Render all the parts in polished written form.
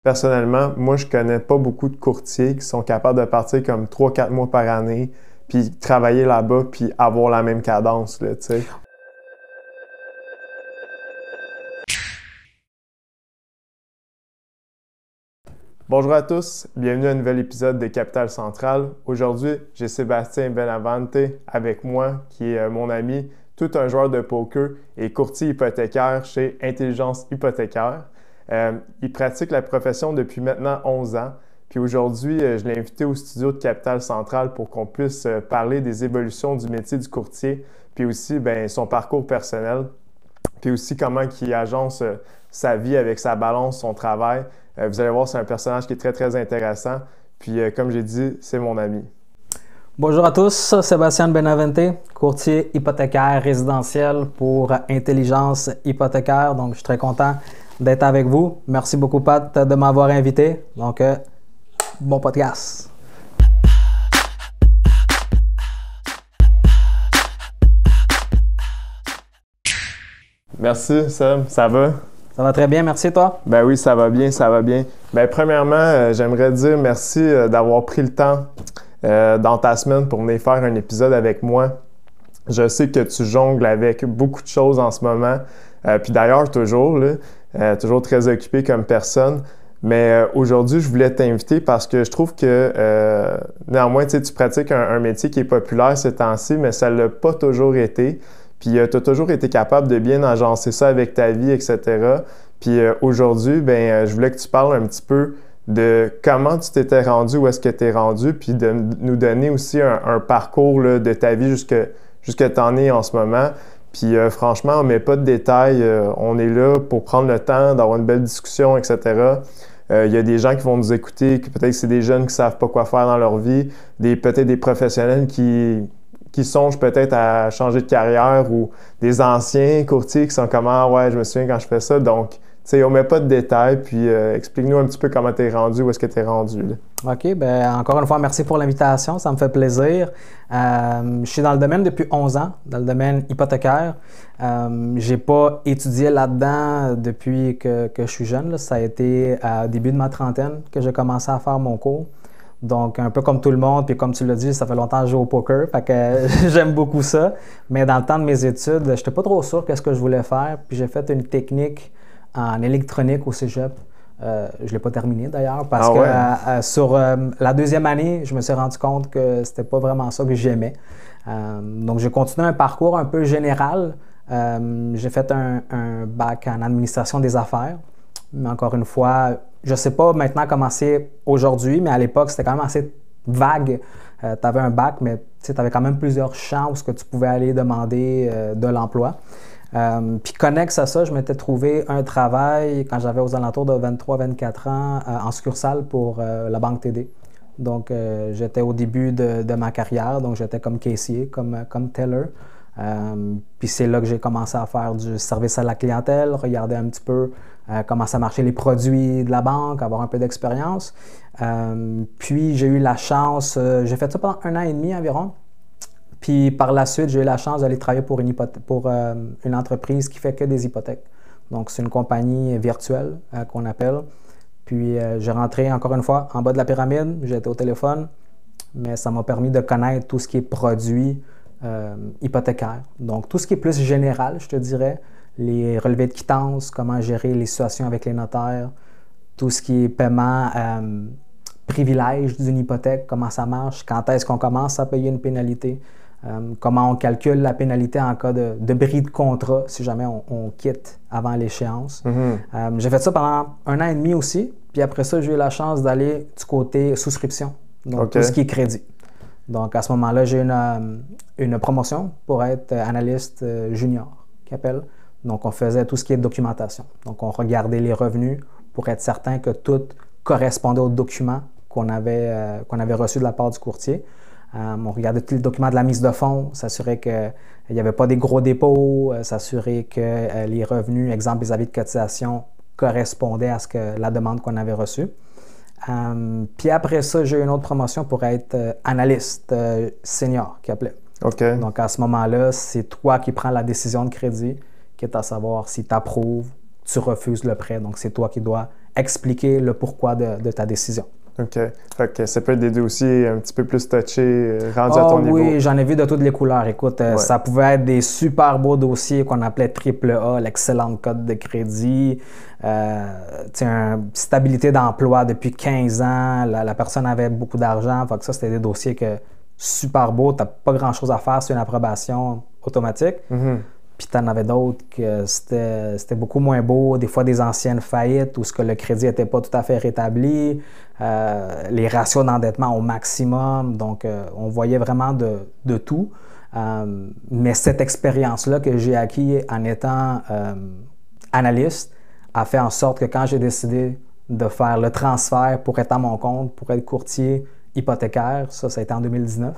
Personnellement, moi, je connais pas beaucoup de courtiers qui sont capables de partir comme 3-4 mois par année, puis travailler là-bas, puis avoir la même cadence, là, tu sais. Bonjour à tous, bienvenue à un nouvel épisode de Capital Central. Aujourd'hui, j'ai Sébastien Benavente avec moi, qui est mon ami, tout un joueur de poker et courtier hypothécaire chez Intelligence Hypothécaire. Il pratique la profession depuis maintenant 11 ans. Puis aujourd'hui, je l'ai invité au studio de Capital Central pour qu'on puisse parler des évolutions du métier du courtier, puis aussi son parcours personnel, puis aussi comment il agence sa vie avec sa balance, son travail. Vous allez voir, c'est un personnage qui est très, très intéressant. Puis, comme j'ai dit, c'est mon ami. Bonjour à tous, Sébastien Benavente, courtier hypothécaire résidentiel pour Intelligence Hypothécaire. Donc, je suis très content d'être avec vous. Merci beaucoup, Pat, de m'avoir invité. Donc, bon podcast. Merci, Seb. Ça va? Ça va très bien, merci toi. Ben oui, ça va bien, ça va bien. Ben premièrement, j'aimerais dire merci d'avoir pris le temps dans ta semaine pour venir faire un épisode avec moi. Je sais que tu jongles avec beaucoup de choses en ce moment, puis d'ailleurs toujours, là, toujours très occupé comme personne. Mais aujourd'hui, je voulais t'inviter parce que je trouve que néanmoins, tu pratiques un métier qui est populaire ces temps-ci, mais ça ne l'a pas toujours été. Puis tu as toujours été capable de bien agencer ça avec ta vie, etc. Puis aujourd'hui, je voulais que tu parles un petit peu de comment tu t'étais rendu, où est-ce que tu es rendu, puis de nous donner aussi un parcours là, de ta vie jusque t'en es en ce moment. Puis franchement, on ne met pas de détails, on est là pour prendre le temps d'avoir une belle discussion, etc. Il y a des gens qui vont nous écouter, que peut-être c'est des jeunes qui ne savent pas quoi faire dans leur vie, peut-être des professionnels qui songent peut-être à changer de carrière ou des anciens courtiers qui sont comme « Ah ouais, je me souviens quand je fais ça ». Donc, tu sais, on met pas de détails, puis explique-nous un petit peu comment tu es rendu, où est-ce que tu es rendu, là. OK, bien, encore une fois, merci pour l'invitation, ça me fait plaisir. Je suis dans le domaine depuis 11 ans, dans le domaine hypothécaire. J'ai pas étudié là-dedans depuis que je suis jeune, là. Ça a été au début de ma trentaine que j'ai commencé à faire mon cours. Donc, un peu comme tout le monde, puis comme tu l'as dit, ça fait longtemps que je joue au poker, fait que j'aime beaucoup ça. Mais dans le temps de mes études, je n'étais pas trop sûr qu'est-ce que je voulais faire. Puis j'ai fait une technique en électronique au cégep. Je ne l'ai pas terminé d'ailleurs, parce que sur la deuxième année, je me suis rendu compte que c'était pas vraiment ça que j'aimais. Donc, j'ai continué un parcours un peu général. J'ai fait un bac en administration des affaires. Mais encore une fois, je ne sais pas maintenant comment c'est aujourd'hui, mais à l'époque, c'était quand même assez vague. Tu avais un bac, mais tu avais quand même plusieurs champs où tu pouvais aller demander de l'emploi. Puis connexe à ça, je m'étais trouvé un travail quand j'avais aux alentours de 23-24 ans en succursale pour la Banque TD. Donc, j'étais au début de ma carrière, donc j'étais comme caissier, comme teller. Puis c'est là que j'ai commencé à faire du service à la clientèle, regarder un petit peu comment ça marchait les produits de la banque, avoir un peu d'expérience. Puis j'ai eu la chance, j'ai fait ça pendant 1 an et demi environ. Puis par la suite, j'ai eu la chance d'aller travailler pour une entreprise qui fait que des hypothèques. Donc c'est une compagnie virtuelle qu'on appelle. Puis j'ai rentré encore une fois en bas de la pyramide, j'étais au téléphone, mais ça m'a permis de connaître tout ce qui est produit hypothécaire. Donc, tout ce qui est plus général, je te dirais, les relevés de quittance, comment gérer les situations avec les notaires, tout ce qui est paiement, privilège d'une hypothèque, comment ça marche, quand est-ce qu'on commence à payer une pénalité, comment on calcule la pénalité en cas de bris de contrat si jamais on quitte avant l'échéance. Mm-hmm. J'ai fait ça pendant 1 an et demi aussi, puis après ça, j'ai eu la chance d'aller du côté souscription, donc tout ce qui est crédit. Donc, à ce moment-là, j'ai une promotion pour être analyste junior, qui appelle. Donc, on faisait tout ce qui est documentation. Donc, on regardait les revenus pour être certain que tout correspondait aux documents qu'on avait reçus de la part du courtier. On regardait tous les documents de la mise de fonds, s'assurer qu'il n'y avait pas des gros dépôts, s'assurer que les revenus, exemple les avis de cotisation, correspondaient à la demande qu'on avait reçue. Puis après ça, j'ai eu une autre promotion pour être analyste senior, qui appelait. Okay. Donc à ce moment-là, c'est toi qui prends la décision de crédit, qui est à savoir si tu approuves, tu refuses le prêt. Donc c'est toi qui dois expliquer le pourquoi de ta décision. OK. Fait que ça peut être des dossiers un petit peu plus touchés, rendus à ton niveau. Oui, j'en ai vu de toutes les couleurs. Écoute, ça pouvait être des super beaux dossiers qu'on appelait AAA, l'excellente cote de crédit, une stabilité d'emploi depuis 15 ans, la personne avait beaucoup d'argent. Fait que ça, c'était des dossiers super beaux, tu n'as pas grand-chose à faire, c'est une approbation automatique. Puis tu en avais d'autres que c'était beaucoup moins beau, des fois des anciennes faillites où le crédit n'était pas tout à fait rétabli, les ratios d'endettement au maximum, donc on voyait vraiment de tout. Mais cette expérience-là que j'ai acquis en étant analyste a fait en sorte que quand j'ai décidé de faire le transfert pour être à mon compte, pour être courtier hypothécaire, ça a été en 2019,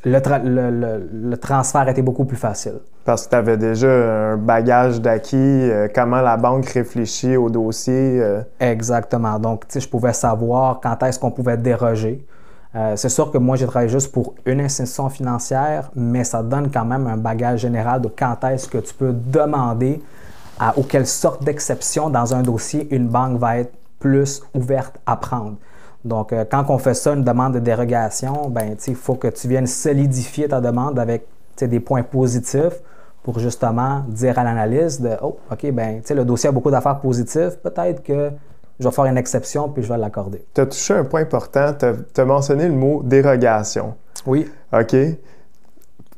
le transfert était beaucoup plus facile. Parce que tu avais déjà un bagage d'acquis, comment la banque réfléchit au dossier. Exactement. Donc, je pouvais savoir quand est-ce qu'on pouvait déroger. C'est sûr que moi, j'ai travaillé juste pour une institution financière, mais ça donne quand même un bagage général de quand est-ce que tu peux demander ou quelle sorte d'exception dans un dossier une banque va être plus ouverte à prendre. Donc, quand on fait ça, une demande de dérogation, il faut que tu viennes solidifier ta demande avec des points positifs pour justement dire à l'analyste de « Oh, OK, le dossier a beaucoup d'affaires positives, peut-être que je vais faire une exception puis je vais l'accorder. » Tu as touché un point important, tu as mentionné le mot « dérogation ». Oui. OK.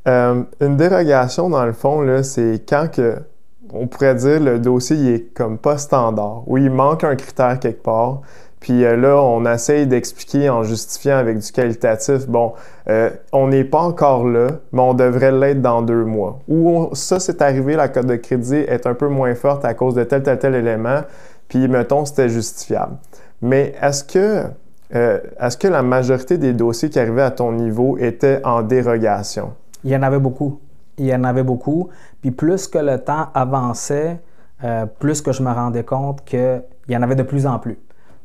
Une dérogation, dans le fond, là, c'est quand on pourrait dire le dossier il est comme pas standard, où il manque un critère quelque part. Puis là, on essaye d'expliquer en justifiant avec du qualitatif, on n'est pas encore là, mais on devrait l'être dans 2 mois. Ou ça, c'est arrivé, la cote de crédit est un peu moins forte à cause de tel élément, puis mettons, c'était justifiable. Mais est-ce que la majorité des dossiers qui arrivaient à ton niveau étaient en dérogation? Il y en avait beaucoup. Puis plus que le temps avançait, plus que je me rendais compte qu'il y en avait de plus en plus.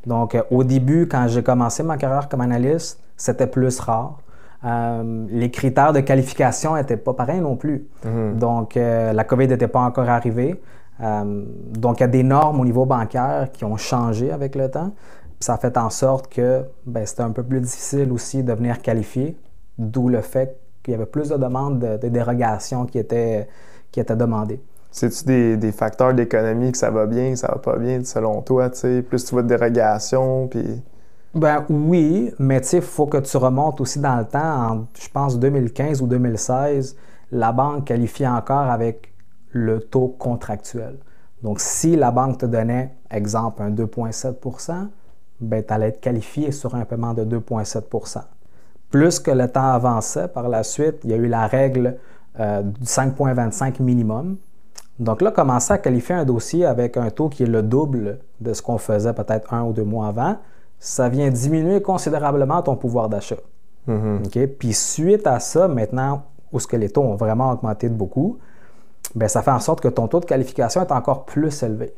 Donc, au début, quand j'ai commencé ma carrière comme analyste, c'était plus rare. Les critères de qualification n'étaient pas pareils non plus. Donc, la COVID n'était pas encore arrivée. Donc, il y a des normes au niveau bancaire qui ont changé avec le temps. Puis ça a fait en sorte que c'était un peu plus difficile aussi de venir qualifier, d'où le fait qu'il y avait plus de demandes de dérogation qui étaient demandées. C'est-tu des facteurs d'économie que ça va bien, que ça va pas bien, selon toi, tu sais? Plus tu vois de dérogation, puis... Oui, mais tu sais, il faut que tu remontes aussi dans le temps. Je pense 2015 ou 2016, la banque qualifiait encore avec le taux contractuel. Donc, si la banque te donnait, exemple, un 2,7 tu allais être qualifié sur un paiement de 2,7 Plus que le temps avançait, par la suite, il y a eu la règle du 5,25 minimum. Donc là, commencer à qualifier un dossier avec un taux qui est le double de ce qu'on faisait peut-être 1 ou 2 mois avant, ça vient diminuer considérablement ton pouvoir d'achat. Okay? Puis suite à ça, maintenant, où les taux ont vraiment augmenté de beaucoup, ça fait en sorte que ton taux de qualification est encore plus élevé.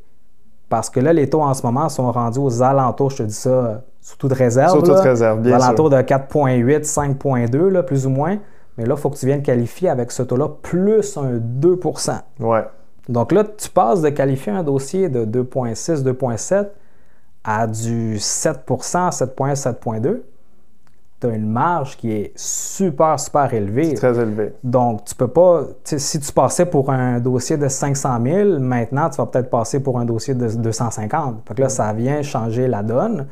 Parce que là, les taux en ce moment sont rendus aux alentours, je te dis ça, sous toute réserve. Sous toute réserve, bien sûr. Aux alentours de 4,8, 5,2, là, plus ou moins. Mais là, il faut que tu viennes qualifier avec ce taux-là plus un 2 Ouais. Donc là, tu passes de qualifier un dossier de 2,6, 2,7 à du 7 7,1, 7,2. Tu as une marge qui est super, super élevée. C'est très élevé. Donc, tu peux pas... Si tu passais pour un dossier de 500 000, maintenant, tu vas peut-être passer pour un dossier de 250. Fait que là, ça vient changer la donne.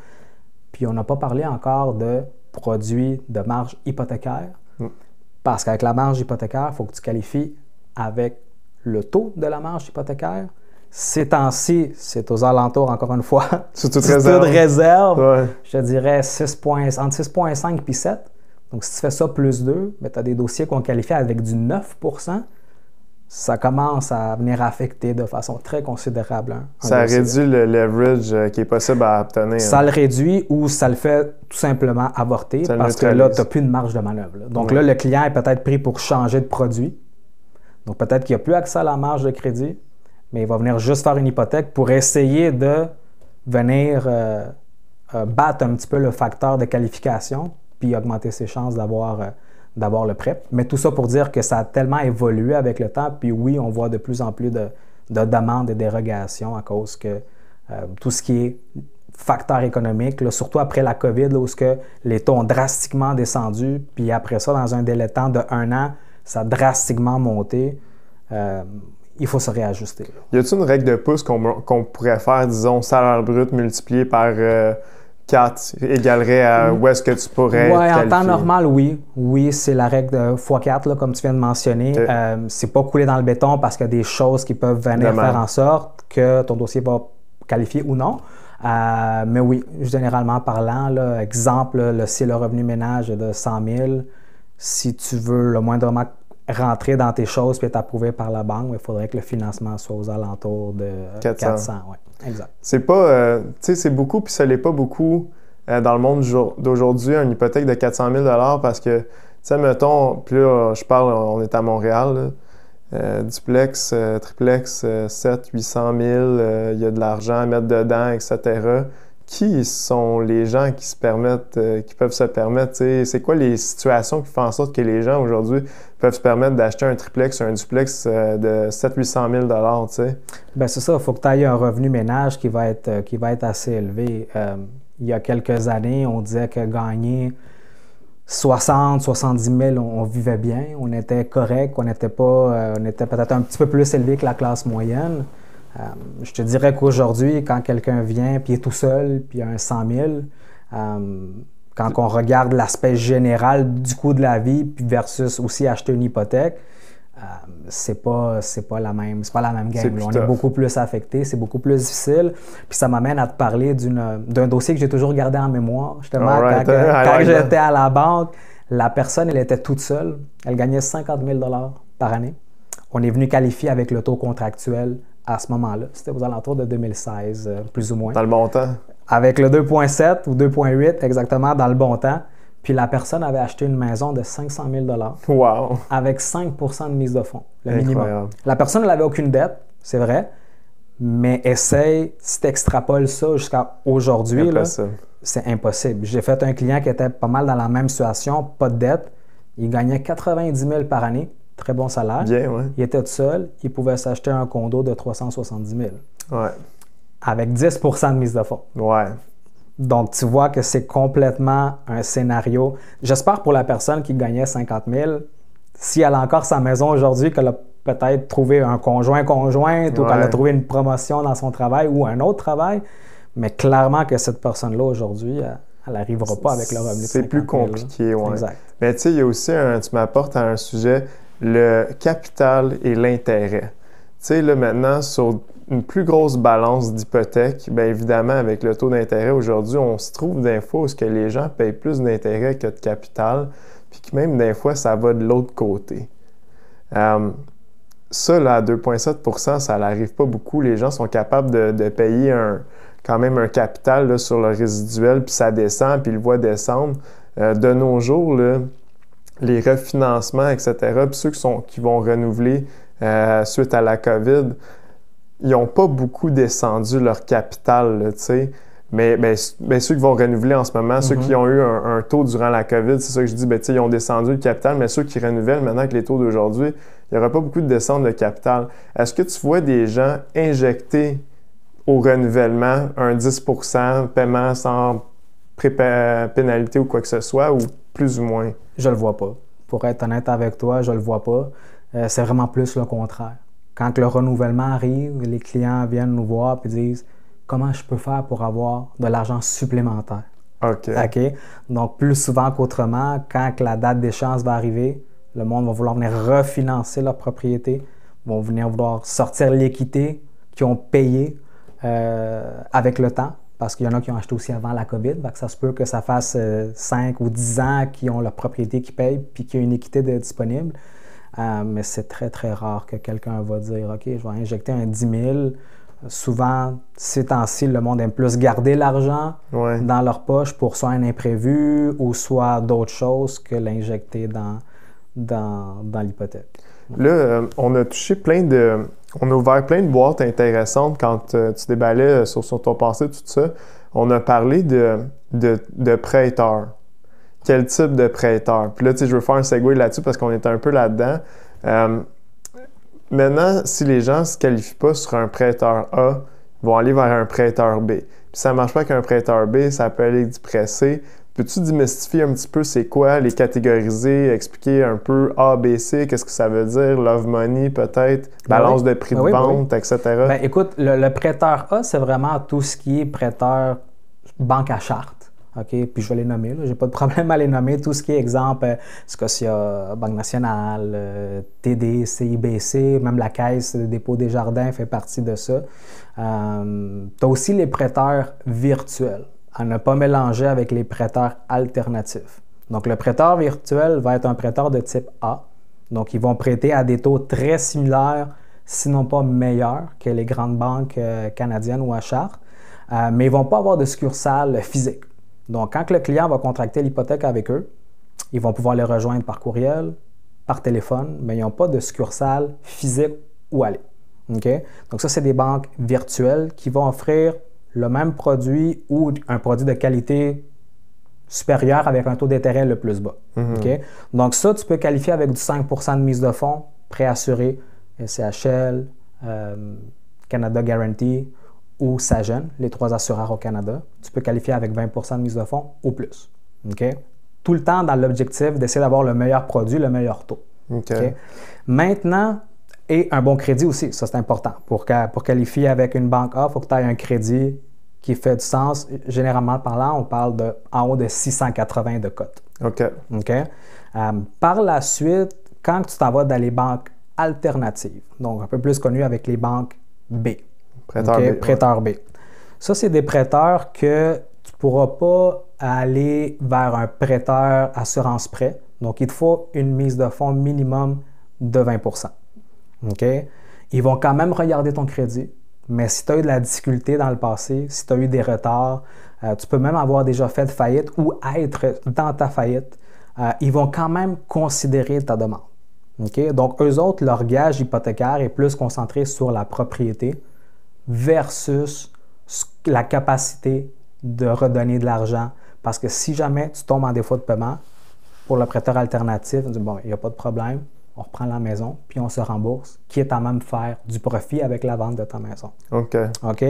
Puis, on n'a pas parlé encore de produits de marge hypothécaire. Parce qu'avec la marge hypothécaire, il faut que tu qualifies avec le taux de la marge hypothécaire. Ces temps-ci, c'est aux alentours, encore une fois, sous toute réserve. Ouais. Je te dirais entre 6,5 et 7. Donc, si tu fais ça plus 2, tu as des dossiers qu'on qualifie avec du 9 ça commence à venir affecter de façon très considérable. Ça réduit le leverage qui est possible à obtenir. Ça le réduit ou ça le fait tout simplement avorter parce que là, tu n'as plus de marge de manœuvre. Là. Donc là, le client est peut-être pris pour changer de produit. Donc peut-être qu'il n'a plus accès à la marge de crédit, mais il va venir juste faire une hypothèque pour essayer de venir battre un petit peu le facteur de qualification puis augmenter ses chances d'avoir le prêt. Mais tout ça pour dire que ça a tellement évolué avec le temps, puis oui, on voit de plus en plus de demandes et dérogations à cause que tout ce qui est facteur économique, là, surtout après la COVID, là, où les taux ont drastiquement descendu, puis après ça, dans un délai de temps de 1 an, ça a drastiquement monté. Il faut se réajuster. Y a-t-il une règle de pouce qu'on pourrait faire, disons, salaire brut multiplié par 4 égalerait à où est-ce que tu pourrais être qualifié? En temps normal, oui. Oui, c'est la règle de x4, là, comme tu viens de mentionner. Okay. C'est pas coulé dans le béton parce qu'il y a des choses qui peuvent venir faire en sorte que ton dossier va qualifier ou non. Mais oui, généralement parlant, là, exemple, là, si le revenu ménage est de 100 000, si tu veux le moindrement rentrer dans tes choses et être approuvé par la banque, il faudrait que le financement soit aux alentours de 400. Ouais, exact. C'est pas, tu sais, c'est beaucoup, puis ça l'est pas beaucoup dans le monde d'aujourd'hui, une hypothèque de 400 000 parce que, tu sais, mettons, puis là, je parle, on est à Montréal, là, duplex, triplex, 700 000, 800 000, il y a de l'argent à mettre dedans, etc. Qui sont les gens qui se permettent, qui peuvent se permettre, c'est quoi les situations qui font en sorte que les gens aujourd'hui peuvent se permettre d'acheter un triplex ou un duplex de 700 000 $, tu sais? Bien, c'est ça, il faut que tu aies un revenu ménage qui va être assez élevé. Il y a quelques années, on disait que gagner 60, 70 000, on vivait bien, on était correct, on était peut-être un petit peu plus élevé que la classe moyenne. Je te dirais qu'aujourd'hui, quand quelqu'un vient puis est tout seul puis il a un 100 000, quand on regarde l'aspect général du coût de la vie puis versus aussi acheter une hypothèque, c'est pas la même game. On est beaucoup plus affecté, c'est beaucoup plus difficile. Puis ça m'amène à te parler d'un dossier que j'ai toujours gardé en mémoire. Justement, quand j'étais à la banque, la personne, elle était toute seule. Elle gagnait 50 000 $ par année. On est venu qualifier avec le taux contractuel à ce moment-là. C'était aux alentours de 2016, plus ou moins. Dans le bon temps? Avec le 2,7 ou 2,8, exactement, dans le bon temps. Puis la personne avait acheté une maison de 500 000 $. Wow! Avec 5 % de mise de fonds, le Incroyable. minimum. La personne n'avait aucune dette, c'est vrai, mais essaye, si tu extrapoles ça jusqu'à aujourd'hui, c'est impossible. J'ai fait un client qui était pas mal dans la même situation, pas de dette. Il gagnait 90 000 par année. Très bon salaire. Bien, ouais. Il était tout seul. Il pouvait s'acheter un condo de 370 000. Ouais. Avec 10 % de mise de fonds. Ouais. Donc, tu vois que c'est complètement un scénario. J'espère pour la personne qui gagnait 50 000, si elle a encore sa maison aujourd'hui, qu'elle a peut-être trouvé un conjointe ou qu'elle a trouvé une promotion dans son travail ou un autre travail. Mais clairement que cette personne-là aujourd'hui, elle n'arrivera pas avec le revenu de 50 000. C'est plus compliqué, oui. Exact. Mais tu sais, il y a aussi, tu m'apportes à un sujet, le capital et l'intérêt. Tu sais, là, maintenant, sur une plus grosse balance d'hypothèque, bien évidemment, avec le taux d'intérêt aujourd'hui, on se trouve des fois où que les gens payent plus d'intérêt que de capital, puis que même des fois, ça va de l'autre côté. Ça, là, à 2,7 %, ça n'arrive pas beaucoup. Les gens sont capables de payer quand même un capital là, sur le résiduel, puis ça descend, puis ils le voient descendre. De nos jours, là, les refinancements, etc., puis ceux qui vont renouveler suite à la COVID, ils n'ont pas beaucoup descendu leur capital, tu sais. Mais ceux qui vont renouveler en ce moment, ceux qui ont eu un taux durant la COVID, c'est ça que je dis, ils ont descendu le capital, mais ceux qui renouvellent maintenant avec les taux d'aujourd'hui, il n'y aura pas beaucoup de descente de capital. Est-ce que tu vois des gens injecter au renouvellement un 10 % paiement sans pénalité ou quoi que ce soit, ou plus ou moins? Je le vois pas. Pour être honnête avec toi, je le vois pas. C'est vraiment plus le contraire. Quand le renouvellement arrive, les clients viennent nous voir et disent « Comment je peux faire pour avoir de l'argent supplémentaire? » OK. Donc, plus souvent qu'autrement, quand la date d'échéance va arriver, le monde va vouloir venir refinancer leur propriété, vont venir vouloir sortir l'équité qu'ils ont payée avec le temps. Parce qu'il y en a qui ont acheté aussi avant la COVID, donc ça se peut que ça fasse 5 ou 10 ans qu'ils ont leur propriété qui paye puis qu'il y a une équité disponible. Mais c'est très, très rare que quelqu'un va dire « OK, je vais injecter un 10 000 ». Souvent, ces temps-ci, le monde aime plus garder l'argent dans leur poche pour soit un imprévu ou soit d'autres choses que l'injecter dans l'hypothèque. Là, on a touché on a ouvert plein de boîtes intéressantes quand tu déballais sur ton passé, tout ça. On a parlé de prêteurs. Quel type de prêteur? Puis là, tu sais, je veux faire un segue là-dessus parce qu'on est un peu là-dedans. Maintenant, si les gens ne se qualifient pas sur un prêteur A, vont aller vers un prêteur B. Puis ça ne marche pas qu'un prêteur B, ça peut aller du prêt C. Peux-tu démystifier un petit peu c'est quoi, les catégoriser, expliquer un peu A, B, C, qu'est-ce que ça veut dire, love money peut-être, balance de prix de vente, etc.? Ben, écoute, le prêteur A, c'est vraiment tout ce qui est prêteur banque à charte. OK? Puis je vais les nommer, je n'ai pas de problème à les nommer. Tout ce qui est exemple, Scotia, Banque nationale, TD, CIBC, même la Caisse de dépôt des jardins fait partie de ça. Tu as aussi les prêteurs virtuels, à ne pas mélanger avec les prêteurs alternatifs. Donc, le prêteur virtuel va être un prêteur de type A. Donc, ils vont prêter à des taux très similaires, sinon pas meilleurs que les grandes banques canadiennes ou à charte, mais ils ne vont pas avoir de succursale physique. Donc, quand le client va contracter l'hypothèque avec eux, ils vont pouvoir les rejoindre par courriel, par téléphone, mais ils n'ont pas de succursale physique où aller. Okay? Donc, ça, c'est des banques virtuelles qui vont offrir le même produit ou un produit de qualité supérieure avec un taux d'intérêt le plus bas. Okay? Donc, ça, tu peux qualifier avec du 5 % de mise de fonds préassuré, SCHL, Canada Guarantee ou Sagen, les 3 assureurs au Canada. Tu peux qualifier avec 20 % de mise de fonds ou plus. Okay? Tout le temps dans l'objectif d'essayer d'avoir le meilleur produit, le meilleur taux. Okay? Maintenant, et un bon crédit aussi, ça c'est important. Pour qualifier avec une banque A, il faut que tu aies un crédit qui fait du sens. Généralement parlant, on parle de en haut de 680 de cote. OK. Okay? Par la suite, quand tu t'en vas dans les banques alternatives, donc un peu plus connues avec les banques B. Prêteur B. Prêteur B. Ça, c'est des prêteurs que tu ne pourras pas aller vers un prêteur assurance prêt. Donc, il te faut une mise de fonds minimum de 20 %. Okay? Ils vont quand même regarder ton crédit, mais si tu as eu de la difficulté dans le passé, si tu as eu des retards, tu peux même avoir déjà fait de faillite ou être dans ta faillite, ils vont quand même considérer ta demande. Okay? Donc, eux autres, leur gage hypothécaire est plus concentré sur la propriété versus la capacité de redonner de l'argent. Parce que si jamais tu tombes en défaut de paiement, pour le prêteur alternatif, on dit bon, il n'y a pas de problème, on reprend la maison, puis on se rembourse, quitte à même faire du profit avec la vente de ta maison. OK. OK?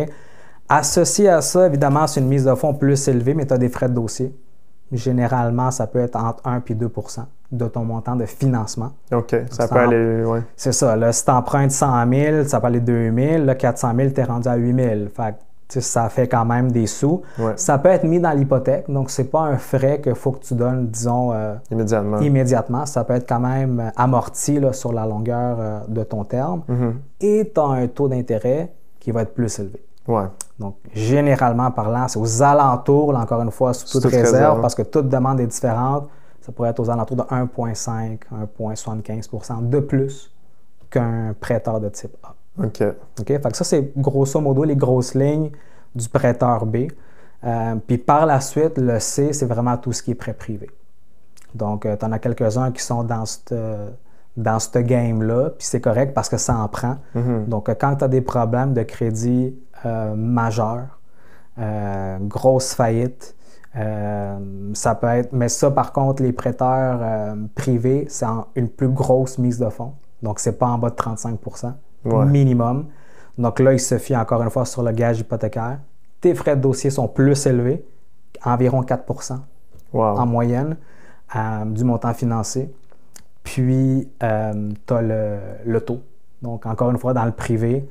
Associé à ça, évidemment, c'est une mise de fonds plus élevée, mais tu as des frais de dossier. Généralement, ça peut être entre 1 et 2 % de ton montant de financement. OK, ça peut aller, oui. C'est ça. Là, si tu empruntes 100 000, ça peut aller 2 000. Là, 400 000, tu es rendu à 8 000. Fait que, ça fait quand même des sous. Ouais. Ça peut être mis dans l'hypothèque. Donc, ce n'est pas un frais qu'il faut que tu donnes, disons, immédiatement. Ça peut être quand même amorti là, sur la longueur de ton terme. Et tu as un taux d'intérêt qui va être plus élevé. Ouais. Donc, généralement parlant, c'est aux alentours, là, encore une fois, sous toute réserve, parce que toute demande est différente. Ça pourrait être aux alentours de 1,5, 1,75 % de plus qu'un prêteur de type A. OK. Fait que ça, c'est grosso modo les grosses lignes du prêteur B. Puis par la suite, le C, c'est vraiment tout ce qui est prêt privé. Donc, tu en as quelques-uns qui sont dans ce game-là, puis c'est correct parce que ça en prend. Donc, quand tu as des problèmes de crédit majeurs, grosse faillite, ça peut être... Mais ça, par contre, les prêteurs privés, c'est une plus grosse mise de fonds. Donc, c'est pas en bas de 35 % minimum. Donc là, il se fie encore une fois sur le gage hypothécaire. Tes frais de dossier sont plus élevés, environ 4 % en moyenne du montant financé. Puis, tu as le taux. Donc, encore une fois, dans le privé,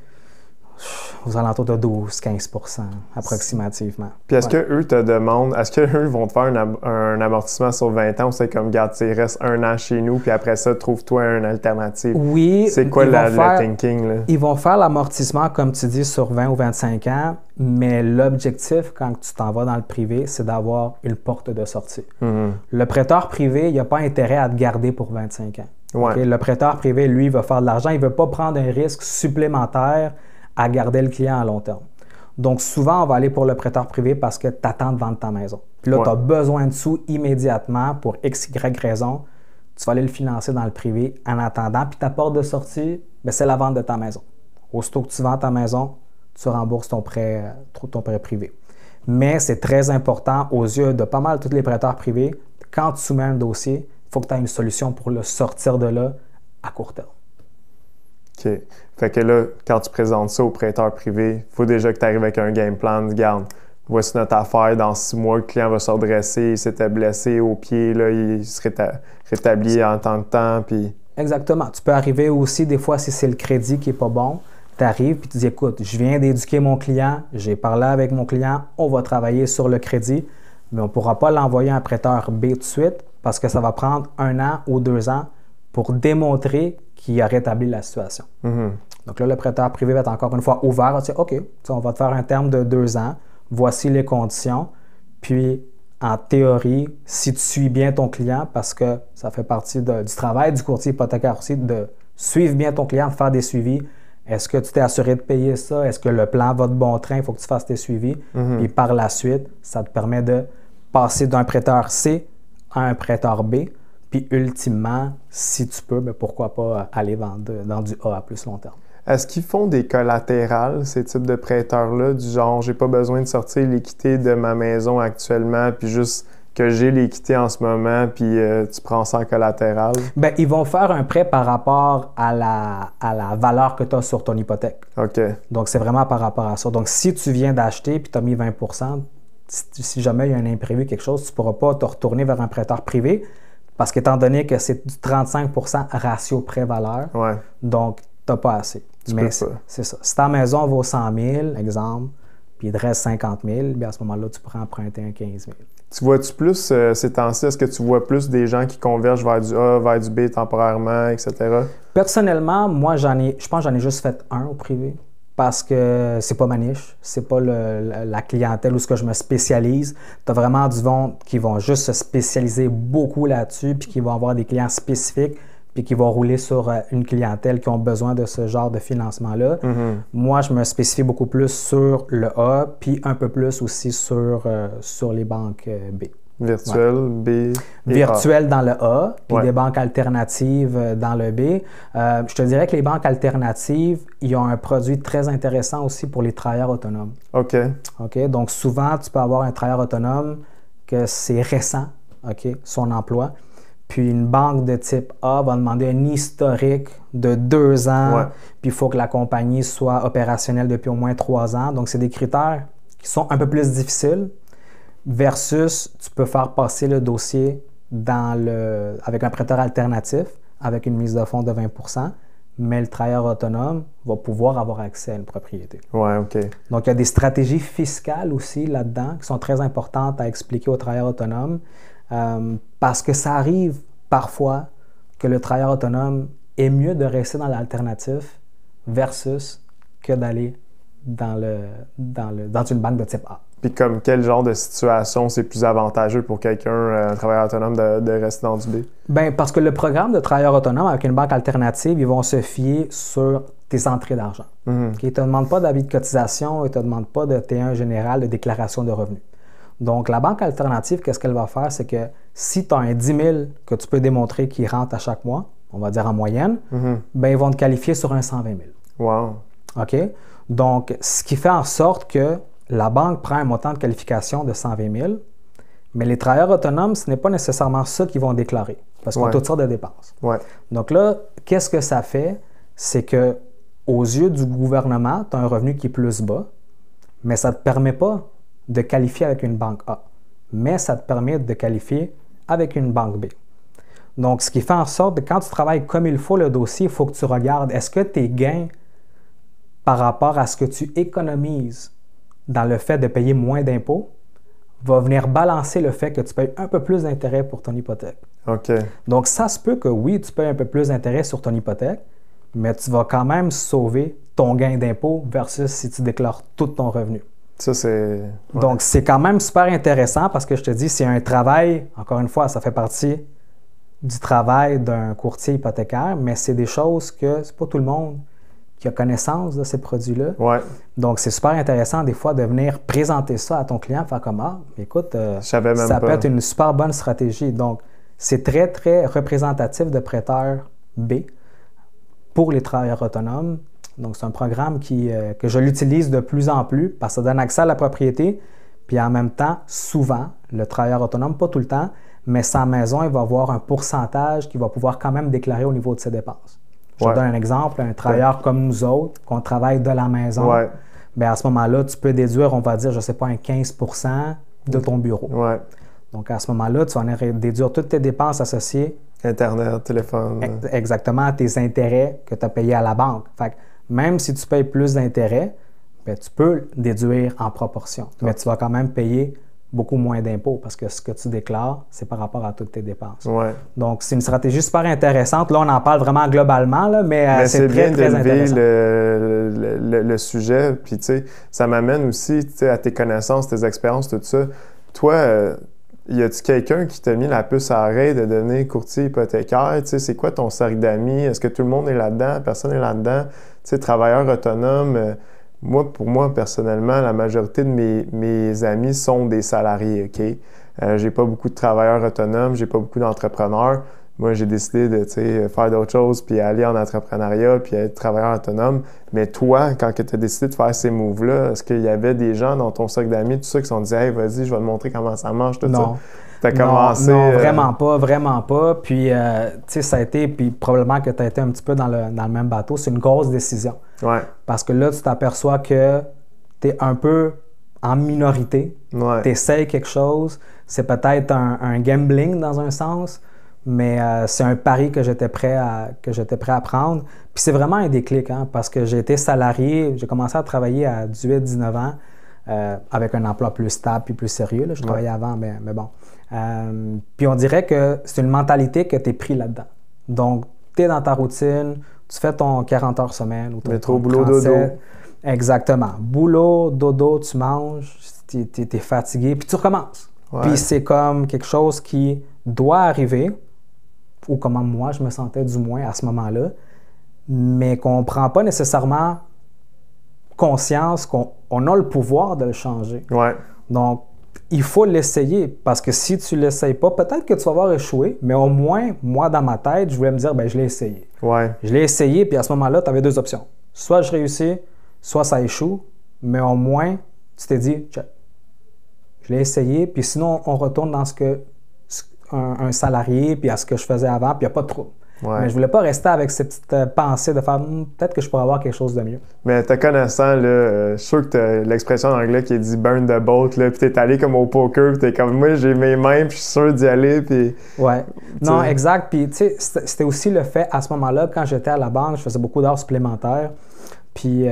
aux alentours de 12-15 % approximativement. Puis est-ce qu'eux te demandent, est-ce qu'eux vont te faire un amortissement sur 20 ans ou c'est comme, regarde, il reste 1 an chez nous, puis après ça, trouve-toi une alternative? Oui. C'est quoi le thinking? Là? Ils vont faire l'amortissement, comme tu dis, sur 20 ou 25 ans, mais l'objectif, quand tu t'en vas dans le privé, c'est d'avoir une porte de sortie. Le prêteur privé, il n'a pas intérêt à te garder pour 25 ans. Ouais. Okay? Le prêteur privé, lui, il veut faire de l'argent, il ne veut pas prendre un risque supplémentaire à garder le client à long terme. Donc, souvent, on va aller pour le prêteur privé parce que tu attends de vendre ta maison. Puis là, tu as besoin de sous immédiatement pour X, Y raison. Tu vas aller le financer dans le privé en attendant. Puis ta porte de sortie, c'est la vente de ta maison. Aussitôt que tu vends ta maison, tu rembourses ton prêt privé. Mais c'est très important aux yeux de pas mal tous les prêteurs privés. Quand tu soumets un dossier, il faut que tu aies une solution pour le sortir de là à court terme. OK. Fait que là, quand tu présentes ça au prêteur privé, il faut déjà que tu arrives avec un game plan. Regarde, voici notre affaire. Dans 6 mois, le client va se redresser, il s'était blessé au pied, là, il se rétablit en tant que temps. Puis... Exactement. Tu peux arriver aussi, des fois, si c'est le crédit qui n'est pas bon, tu arrives et tu dis, écoute, je viens d'éduquer mon client, j'ai parlé avec mon client, on va travailler sur le crédit, mais on ne pourra pas l'envoyer à un prêteur B tout de suite parce que ça va prendre 1 an ou 2 ans pour démontrer qu'il a rétabli la situation. Donc là, le prêteur privé va être encore une fois ouvert, il va dire, OK, on va te faire un terme de 2 ans, voici les conditions, puis en théorie, si tu suis bien ton client, parce que ça fait partie du travail du courtier hypothécaire aussi, de suivre bien ton client, de faire des suivis. Est-ce que tu t'es assuré de payer ça? Est-ce que le plan va de bon train? Il faut que tu fasses tes suivis. Et par la suite, ça te permet de passer d'un prêteur C à un prêteur B. Puis ultimement, si tu peux, bien, pourquoi pas aller dans du A à plus long terme. Est-ce qu'ils font des collatérales, ces types de prêteurs-là, du genre, j'ai pas besoin de sortir l'équité de ma maison actuellement, puis juste que j'ai l'équité en ce moment, puis tu prends ça en collatéral? Bien, ils vont faire un prêt par rapport à la valeur que tu as sur ton hypothèque. OK. Donc, c'est vraiment par rapport à ça. Donc, si tu viens d'acheter puis tu as mis 20 si jamais il y a un imprévu, quelque chose, tu ne pourras pas te retourner vers un prêteur privé parce qu'étant donné que c'est du 35 ratio prêt-valeur, donc tu n'as pas assez. Mais c'est ça. Si ta maison vaut 100 000, exemple, puis il te reste 50 000, bien à ce moment-là, tu pourrais emprunter un 15 000. Tu vois-tu plus ces temps-ci, est-ce que tu vois plus des gens qui convergent vers du A, vers du B temporairement, etc.? Personnellement, moi, je pense que j'en ai juste fait un au privé parce que c'est pas ma niche, c'est pas la clientèle où ce que je me spécialise. Tu as vraiment du monde qui vont juste se spécialiser beaucoup là-dessus puis qui vont avoir des clients spécifiques puis qui vont rouler sur une clientèle qui ont besoin de ce genre de financement-là. Moi, je me spécifie beaucoup plus sur le A, puis un peu plus aussi sur les banques B. Virtuelles, B. Virtuelles dans le A, puis des banques alternatives dans le B. Je te dirais que les banques alternatives, ils ont un produit très intéressant aussi pour les travailleurs autonomes. OK. Donc, souvent, tu peux avoir un travailleur autonome que c'est récent, son emploi. Puis une banque de type A va demander un historique de 2 ans, puis il faut que la compagnie soit opérationnelle depuis au moins 3 ans. Donc, c'est des critères qui sont un peu plus difficiles versus tu peux faire passer le dossier avec un prêteur alternatif, avec une mise de fonds de 20 %, mais le travailleur autonome va pouvoir avoir accès à une propriété. OK. Donc, il y a des stratégies fiscales aussi là-dedans qui sont très importantes à expliquer aux travailleurs autonomes. Parce que ça arrive parfois que le travailleur autonome est mieux de rester dans l'alternatif versus que d'aller dans une banque de type A. Puis comme quel genre de situation c'est plus avantageux pour quelqu'un, un travailleur autonome, de rester dans du B? Bien, parce que le programme de travailleur autonome avec une banque alternative, ils vont se fier sur tes entrées d'argent. Ils ne te demandent pas d'avis de cotisation, ils ne te demandent pas de T1 général de déclaration de revenus. Donc, la banque alternative, qu'est-ce qu'elle va faire? C'est que si tu as un 10 000 que tu peux démontrer qui rentre à chaque mois, on va dire en moyenne, bien, ils vont te qualifier sur un 120 000. Wow! OK? Donc, ce qui fait en sorte que la banque prend un montant de qualification de 120 000, mais les travailleurs autonomes, ce n'est pas nécessairement ça qu'ils vont déclarer parce qu'ils ont toutes sortes de dépenses. Donc là, qu'est-ce que ça fait? C'est que aux yeux du gouvernement, tu as un revenu qui est plus bas, mais ça ne te permet pas de qualifier avec une banque A, mais ça te permet de qualifier avec une banque B. Donc, ce qui fait en sorte que quand tu travailles comme il faut le dossier, il faut que tu regardes, est-ce que tes gains par rapport à ce que tu économises dans le fait de payer moins d'impôts va venir balancer le fait que tu payes un peu plus d'intérêt pour ton hypothèque. OK. Donc, ça se peut que oui, tu payes un peu plus d'intérêt sur ton hypothèque, mais tu vas quand même sauver ton gain d'impôt versus si tu déclares tout ton revenu. Ça, c'est... Donc, c'est quand même super intéressant parce que je te dis, c'est un travail, encore une fois, ça fait partie du travail d'un courtier hypothécaire, mais c'est des choses que c'est pas tout le monde qui a connaissance de ces produits-là. Donc, c'est super intéressant des fois de venir présenter ça à ton client, faire comme « Ah, écoute, ça peut être une super bonne stratégie. » Donc, c'est très, très représentatif de prêteurs B pour les travailleurs autonomes. Donc, c'est un programme que je l'utilise de plus en plus parce que ça donne accès à la propriété. Puis en même temps, souvent, le travailleur autonome, pas tout le temps, mais sa maison, il va avoir un pourcentage qu'il va pouvoir quand même déclarer au niveau de ses dépenses. Je te donne un exemple, un travailleur comme nous autres, qu'on travaille de la maison, bien à ce moment-là, tu peux déduire, on va dire, je ne sais pas, un 15 de ton bureau. Donc à ce moment-là, tu vas en déduire toutes tes dépenses associées. Internet, téléphone. Exactement, tes intérêts que tu as payés à la banque. Fait que même si tu payes plus d'intérêts, bien, tu peux déduire en proportion. Mais tu vas quand même payer beaucoup moins d'impôts parce que ce que tu déclares, c'est par rapport à toutes tes dépenses. Donc, c'est une stratégie super intéressante. Là, on en parle vraiment globalement, là, mais c'est très, bien très intéressant. Le sujet. Puis, tu sais, ça m'amène aussi à tes connaissances, tes expériences, tout ça. Toi, y a-tu quelqu'un qui t'a mis la puce à l'oreille de devenir courtier hypothécaire? Tu sais, c'est quoi ton cercle d'amis? Est-ce que tout le monde est là-dedans? Personne n'est là-dedans? Tu sais, travailleur autonome. Pour moi, personnellement, la majorité de mes amis sont des salariés, OK? J'ai pas beaucoup de travailleurs autonomes, j'ai pas beaucoup d'entrepreneurs. Moi, j'ai décidé de faire d'autres choses, puis aller en entrepreneuriat, puis être travailleur autonome. Mais toi, quand tu as décidé de faire ces moves-là, est-ce qu'il y avait des gens dans ton cercle d'amis, tout ça, qui se sont dit « Hey, vas-y, je vais te montrer comment ça marche, tout ça ». T'as commencé... Non, vraiment pas. Puis, tu sais, ça a été, puis probablement que tu as été un petit peu dans le même bateau. C'est une grosse décision. Parce que là, tu t'aperçois que tu es un peu en minorité. Tu essaies quelque chose. C'est peut-être un gambling dans un sens, mais c'est un pari que j'étais prêt à prendre. Puis c'est vraiment un déclic, parce que j'ai été salarié. J'ai commencé à travailler à 18-19 ans avec un emploi plus stable puis plus sérieux. Là. Je travaillais avant, mais bon. Puis on dirait que c'est une mentalité que tu es pris là-dedans. Donc, tu es dans ta routine, tu fais ton 40 heures semaine ou ton métro, boulot, dodo. Exactement. Boulot, dodo, tu manges, tu es fatigué, puis tu recommences. Puis c'est comme quelque chose qui doit arriver, ou comment moi je me sentais du moins à ce moment-là, mais qu'on ne prend pas nécessairement conscience qu'on a le pouvoir de le changer. Donc, il faut l'essayer parce que si tu ne l'essayes pas, peut-être que tu vas avoir échoué, mais au moins, moi, dans ma tête, je voulais me dire, bien, je l'ai essayé. Je l'ai essayé, puis à ce moment-là, tu avais deux options. Soit je réussis, soit ça échoue, mais au moins, tu t'es dit, check. Je l'ai essayé, puis sinon, on retourne dans un salarié, puis à ce que je faisais avant, puis il n'y a pas de trouble. Mais je ne voulais pas rester avec cette petite pensée de faire peut-être que je pourrais avoir quelque chose de mieux. Mais te connaissant, je suis sûr que tu as l'expression en anglais qui dit burn the boat, puis tu es allé comme au poker, puis tu es comme moi, j'ai mes mains, puis je suis sûr d'y aller. Puis, non, exact. Puis tu sais, c'était aussi le fait à ce moment-là, quand j'étais à la banque, je faisais beaucoup d'heures supplémentaires. Puis tu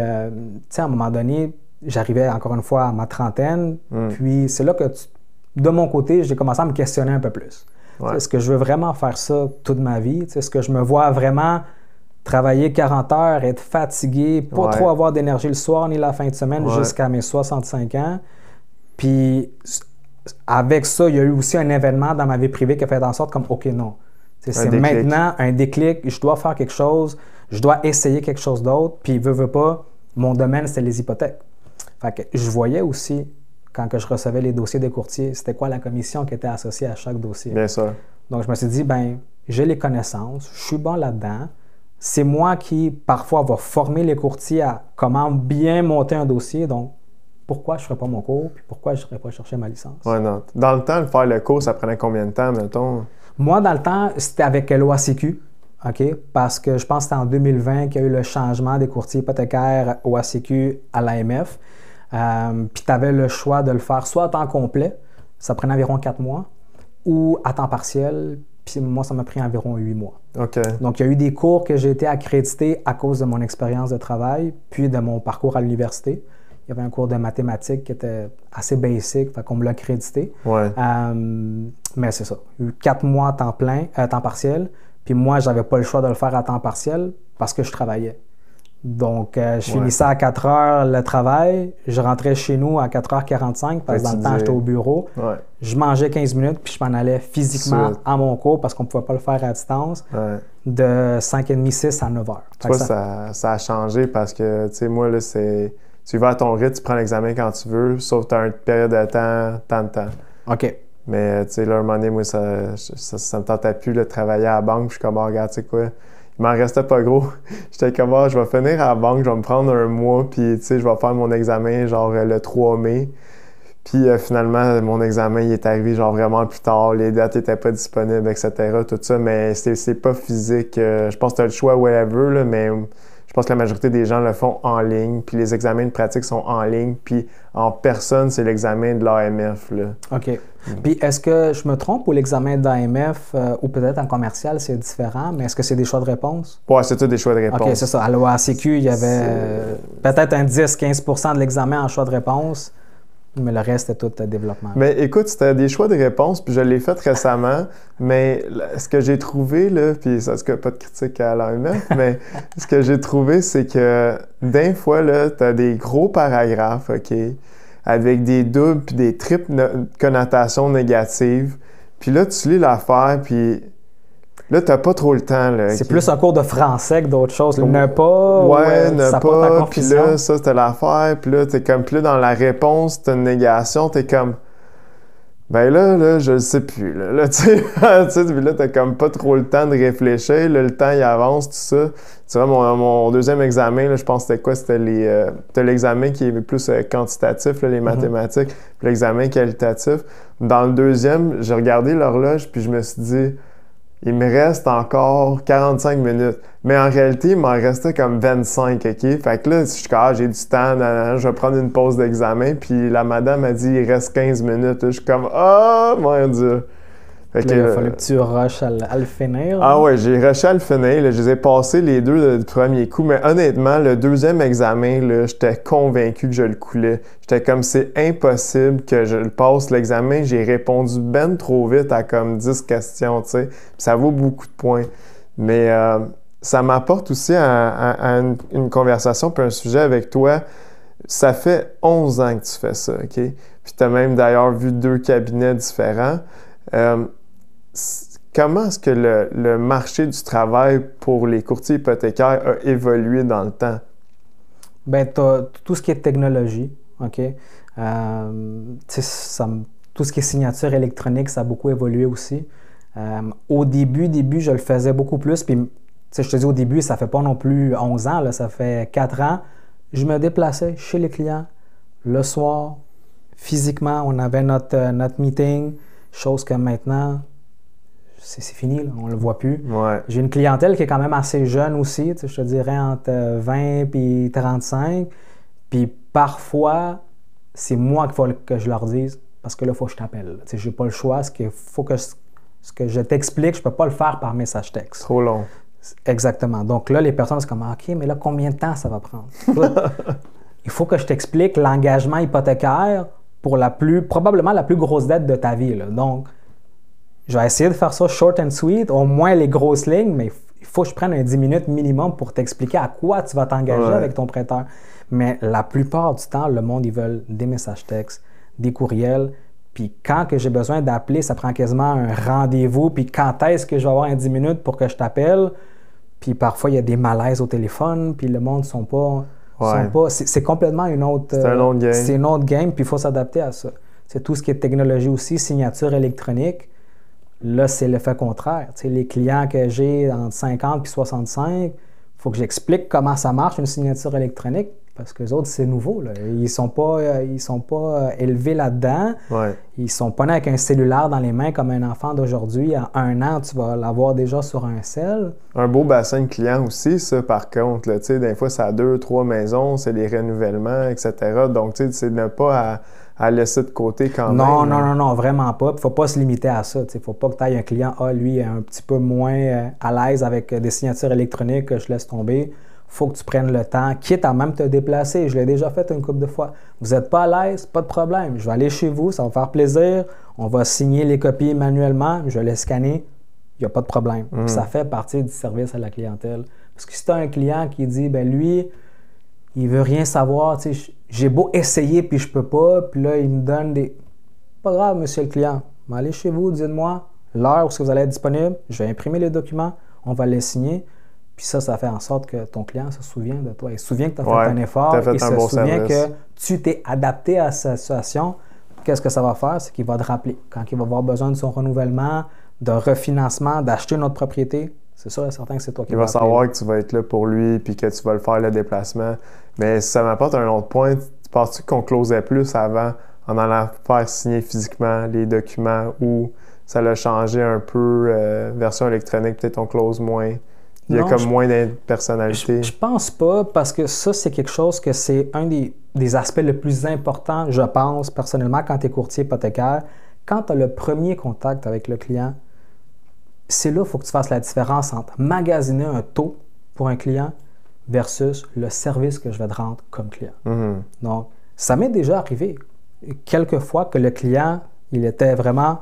sais, à un moment donné, j'arrivais encore une fois à ma trentaine. Puis c'est là que, de mon côté, j'ai commencé à me questionner un peu plus. Est-ce que je veux vraiment faire ça toute ma vie? Est-ce que je me vois vraiment travailler 40 heures, être fatigué, pas trop avoir d'énergie le soir ni la fin de semaine jusqu'à mes 65 ans? Puis avec ça, il y a eu aussi un événement dans ma vie privée qui a fait en sorte comme, OK, non. C'est maintenant un déclic, je dois faire quelque chose, je dois essayer quelque chose d'autre. Puis veux pas, mon domaine, c'était les hypothèques. Fait que je voyais aussi, quand je recevais les dossiers des courtiers, c'était quoi la commission qui était associée à chaque dossier. Bien sûr. Donc, je me suis dit, j'ai les connaissances, je suis bon là-dedans. C'est moi qui, parfois, va former les courtiers à comment bien monter un dossier. Donc, pourquoi je ne ferais pas mon cours, puis pourquoi je n'irais pas chercher ma licence? Non. Dans le temps, de faire le cours, ça prenait combien de temps, mettons? Moi, dans le temps, c'était avec l'OACQ. OK? Parce que je pense que c'était en 2020 qu'il y a eu le changement des courtiers hypothécaires OACQ à l'AMF. Puis tu avais le choix de le faire soit à temps complet, ça prenait environ 4 mois, ou à temps partiel, puis moi, ça m'a pris environ 8 mois. Donc, il y a eu des cours que j'ai été accrédité à cause de mon expérience de travail, puis de mon parcours à l'université. Il y avait un cours de mathématiques qui était assez basic, fait qu'on me l'a accrédité. Mais c'est ça. Il y a eu 4 mois à temps plein, temps partiel, puis moi, je n'avais pas le choix de le faire à temps partiel parce que je travaillais. Donc, je finissais à 4 heures le travail, je rentrais chez nous à 4h45 parce que dans le temps, j'étais au bureau. Je mangeais 15 minutes puis je m'en allais physiquement à mon cours parce qu'on ne pouvait pas le faire à distance de 5h30, 6 à 9h. Tu vois, ça a changé parce que, tu sais, moi, là, tu vas à ton rythme, tu prends l'examen quand tu veux, sauf que tu as une période de temps, tant de temps. OK. Mais, tu sais, là, un moment donné, moi, ça me tentait plus de travailler à la banque. Puis je suis comme, regarde, tu sais quoi, il m'en restait pas gros. J'étais comme, je vais finir à la banque, je vais me prendre un mois, puis, tu sais, je vais faire mon examen, genre, le 3 mai. Puis finalement, mon examen il est arrivé genre vraiment plus tard, les dates n'étaient pas disponibles, etc. Tout ça, mais c'est pas physique. Je pense que tu as le choix whatever, là, mais je pense que la majorité des gens le font en ligne. Puis les examens de pratique sont en ligne. Puis en personne, c'est l'examen de l'AMF. OK. Puis est-ce que je me trompe ou l'examen d'AMF ou peut-être en commercial, c'est différent, mais est-ce que c'est des choix de réponse? Ouais, c'est tout des choix de réponse. OK, c'est ça. À l'OACQ, il y avait peut-être un 10-15% de l'examen en choix de réponse. Mais le reste, c'était tout développement. Mais écoute, c'était des choix de réponse, puis je l'ai fait récemment, mais ce que j'ai trouvé, là, puis ça, c'est pas de critique à l'AMF, mais ce que j'ai trouvé, c'est que d'un fois, là, t'as des gros paragraphes, OK, avec des doubles puis des triples connotations négatives, puis là, tu lis l'affaire, puis là, t'as pas trop le temps. Là, c'est plus un cours de français que d'autres choses. Ne pas, ouais, ne ça pas, porte à confusion. Puis là, ça, c'était l'affaire. Puis là, t'es comme, puis là, dans la réponse, t'as une négation, t'es comme, ben là, je le sais plus. Là tu sais, puis là, t'as comme pas trop le temps de réfléchir. Là, le temps, il avance, tout ça. Tu vois, mon deuxième examen, là, je pense que c'était quoi? C'était t'as l'examen qui est plus quantitatif, là, les mathématiques, puis l'examen qualitatif. Dans le deuxième, j'ai regardé l'horloge, puis je me suis dit, il me reste encore 45 minutes. Mais en réalité, il m'en restait comme 25, OK? Fait que là, je suis comme, j'ai du temps, je vais prendre une pause d'examen. Puis la madame a dit, il reste 15 minutes. Je suis comme, oh mon Dieu! Fait que, il a fallu que tu rushes à le finir. Ah ouais, j'ai rushé à le finir. Là, je les ai passés les deux du premier coup. Mais honnêtement, le deuxième examen, là, j'étais convaincu que je le coulais. J'étais comme, c'est impossible que je le passe l'examen. J'ai répondu ben trop vite à comme 10 questions, tu sais. Puis ça vaut beaucoup de points. Mais ça m'apporte aussi à une conversation puis un sujet avec toi. Ça fait 11 ans que tu fais ça, OK? Puis tu as même d'ailleurs vu 2 cabinets différents. Comment est-ce que le marché du travail pour les courtiers hypothécaires a évolué dans le temps? Bien, tu as tout ce qui est technologie, OK? Tout ce qui est signature électronique, ça a beaucoup évolué aussi. Au début, je le faisais beaucoup plus. Puis, je te dis au début, ça fait pas non plus 11 ans, là, ça fait 4 ans. Je me déplaçais chez les clients le soir, physiquement. On avait notre meeting, chose que maintenant, c'est fini, là, on ne le voit plus. Ouais. J'ai une clientèle qui est quand même assez jeune aussi, je te dirais entre 20 et 35. Puis parfois, c'est moi qu'il faut que je leur dise, parce que là, il faut que je t'appelle. Je n'ai pas le choix. Ce que je t'explique, je ne peux pas le faire par message texte. Trop long. Exactement. Donc là, les personnes, c'est comme, OK, mais là, combien de temps ça va prendre? Il faut que je t'explique l'engagement hypothécaire pour probablement la plus grosse dette de ta vie. Là. Donc, je vais essayer de faire ça short and sweet, au moins les grosses lignes, mais il faut que je prenne un 10 minutes minimum pour t'expliquer à quoi tu vas t'engager avec ton prêteur. Mais la plupart du temps, le monde, ils veulent des messages textes, des courriels. Puis quand que j'ai besoin d'appeler, ça prend quasiment un rendez-vous. Puis quand est-ce que je vais avoir un 10 minutes pour que je t'appelle? Puis parfois, il y a des malaises au téléphone, puis le monde ne sont pas... C'est complètement une autre... C'est un autre game. C'est une autre game, puis il faut s'adapter à ça. C'est tout ce qui est technologie aussi, signature électronique. Là, c'est l'effet contraire. Les clients que j'ai entre 50 et 65, il faut que j'explique comment ça marche, une signature électronique, parce que les autres, c'est nouveau. Là. Ils ne sont pas élevés là-dedans. Ouais. Ils ne sont pas nés avec un cellulaire dans les mains comme un enfant d'aujourd'hui. À 1 an, tu vas l'avoir déjà sur un cell. Un beau bassin de clients aussi, ça, par contre. Là, des fois, ça a 2, 3 maisons, c'est des renouvellements, etc. Donc, c'est ne pas à laisser de côté quand même. Non, vraiment pas. Il ne faut pas se limiter à ça. Il ne faut pas que tu ailles un client, lui, est un petit peu moins à l'aise avec des signatures électroniques que je laisse tomber. Il faut que tu prennes le temps, quitte à même te déplacer. Je l'ai déjà fait une couple de fois. Vous n'êtes pas à l'aise, pas de problème. Je vais aller chez vous, ça va faire plaisir. On va signer les copies manuellement, je vais les scanner. Il n'y a pas de problème. Ça fait partie du service à la clientèle. Parce que si tu as un client qui dit, lui, il veut rien savoir, j'ai beau essayer puis je peux pas, puis là, il me donne des... Pas grave, monsieur le client. Allez chez vous, dites-moi l'heure où vous allez être disponible. Je vais imprimer les documents, on va les signer. Puis ça fait en sorte que ton client se souvient de toi. Il se souvient que tu as fait un effort. Il se souvient que tu t'es adapté à sa situation. Qu'est-ce que ça va faire? C'est qu'il va te rappeler. Quand il va avoir besoin de son renouvellement, de refinancement, d'acheter une autre propriété, c'est sûr et certain que c'est toi qui vas appeler. Il va savoir que tu vas être là pour lui puis que tu vas le faire le déplacement. Mais ça m'apporte un autre point. Penses-tu qu'on closait plus avant en allant faire signer physiquement les documents ou ça l'a changé un peu, version électronique, peut-être on close moins? Il y a comme moins d'impersonnalité? Je pense pas, parce que ça, c'est quelque chose que c'est un des aspects les plus importants, je pense, personnellement, quand tu es courtier hypothécaire. Quand tu as le premier contact avec le client, c'est là qu'il faut que tu fasses la différence entre magasiner un taux pour un client versus le service que je vais te rendre comme client. Donc, ça m'est déjà arrivé quelques fois que le client, il était vraiment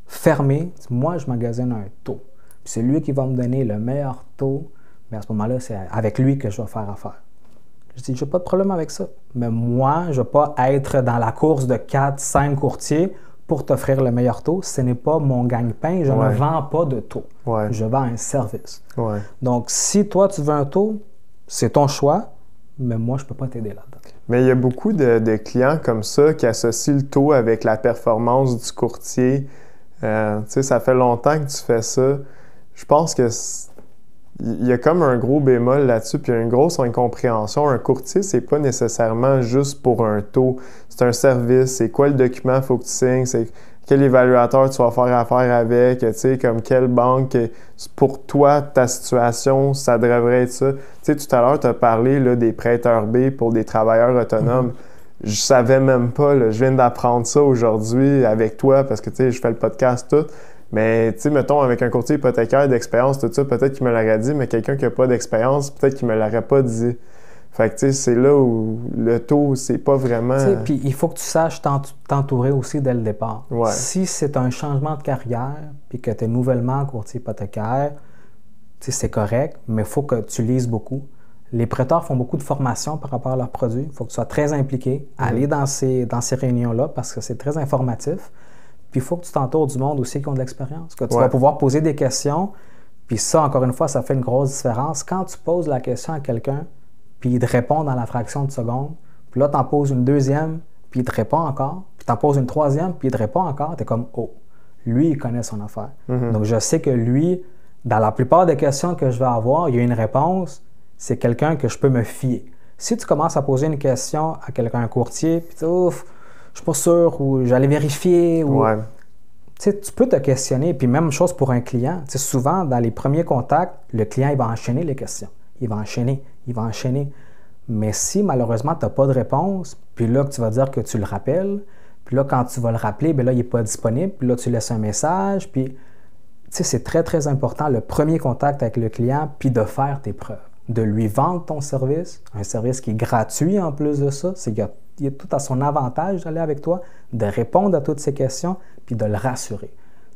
fermé. Moi, je magasine un taux. C'est lui qui va me donner le meilleur taux, mais à ce moment-là, c'est avec lui que je vais faire affaire. Je dis, je n'ai pas de problème avec ça. Mais moi, je ne vais pas être dans la course de 4, 5 courtiers pour t'offrir le meilleur taux. Ce n'est pas mon gagne-pain. Je ne vends pas de taux. Je vends un service. Donc, si toi, tu veux un taux, c'est ton choix, mais moi, je ne peux pas t'aider là-dedans. Mais il y a beaucoup de clients comme ça qui associent le taux avec la performance du courtier. Tu sais, ça fait longtemps que tu fais ça. Je pense que il y a comme un gros bémol là-dessus, puis il y a une grosse incompréhension. Un courtier, c'est pas nécessairement juste pour un taux. C'est un service. C'est quoi le document qu'il faut que tu signes? C'est quel évaluateur tu vas faire affaire avec? Tu sais, comme quelle banque? Pour toi, ta situation, ça devrait être ça. Tu sais, tout à l'heure, tu as parlé là, des prêteurs B pour des travailleurs autonomes. Je savais même pas, là, je viens d'apprendre ça aujourd'hui avec toi parce que, tu sais, je fais le podcast tout. Mais, tu sais, mettons, avec un courtier hypothécaire d'expérience, tout ça, peut-être qu'il me l'aurait dit, mais quelqu'un qui n'a pas d'expérience, peut-être qu'il me l'aurait pas dit. Fait que, tu sais, c'est là où le taux, c'est pas vraiment... Puis il faut que tu saches t'entourer aussi dès le départ. Si c'est un changement de carrière, puis que tu es nouvellement courtier hypothécaire, tu sais, c'est correct, mais il faut que tu lises beaucoup. Les prêteurs font beaucoup de formation par rapport à leurs produits. Il faut que tu sois très impliqué. Aller dans ces réunions-là parce que c'est très informatif. Puis il faut que tu t'entoures du monde aussi qui ont de l'expérience, que tu vas pouvoir poser des questions. Puis ça, encore une fois, ça fait une grosse différence. Quand tu poses la question à quelqu'un, puis il te répond dans la fraction de seconde, puis là, tu en poses une deuxième, puis il te répond encore, puis tu en poses une troisième, puis il te répond encore, tu es comme « Oh, lui, il connaît son affaire. Donc, je sais que lui, dans la plupart des questions que je vais avoir, il y a une réponse, c'est quelqu'un que je peux me fier. Si tu commences à poser une question à quelqu'un, un courtier, puis tu dis « Ouf, je suis pas sûr, ou j'allais vérifier, ou... Tu sais, tu peux te questionner, puis même chose pour un client. Tu sais, souvent, dans les premiers contacts, le client, il va enchaîner les questions. Il va enchaîner. Mais si, malheureusement, tu n'as pas de réponse, puis là, que tu vas dire que tu le rappelles, puis là, quand tu vas le rappeler, bien là, il n'est pas disponible, puis là, tu laisses un message, puis... Tu sais, c'est très, très important, le premier contact avec le client, puis de faire tes preuves. De lui vendre ton service, un service qui est gratuit en plus de ça. Il y a tout à son avantage d'aller avec toi, de répondre à toutes ces questions, puis de le rassurer.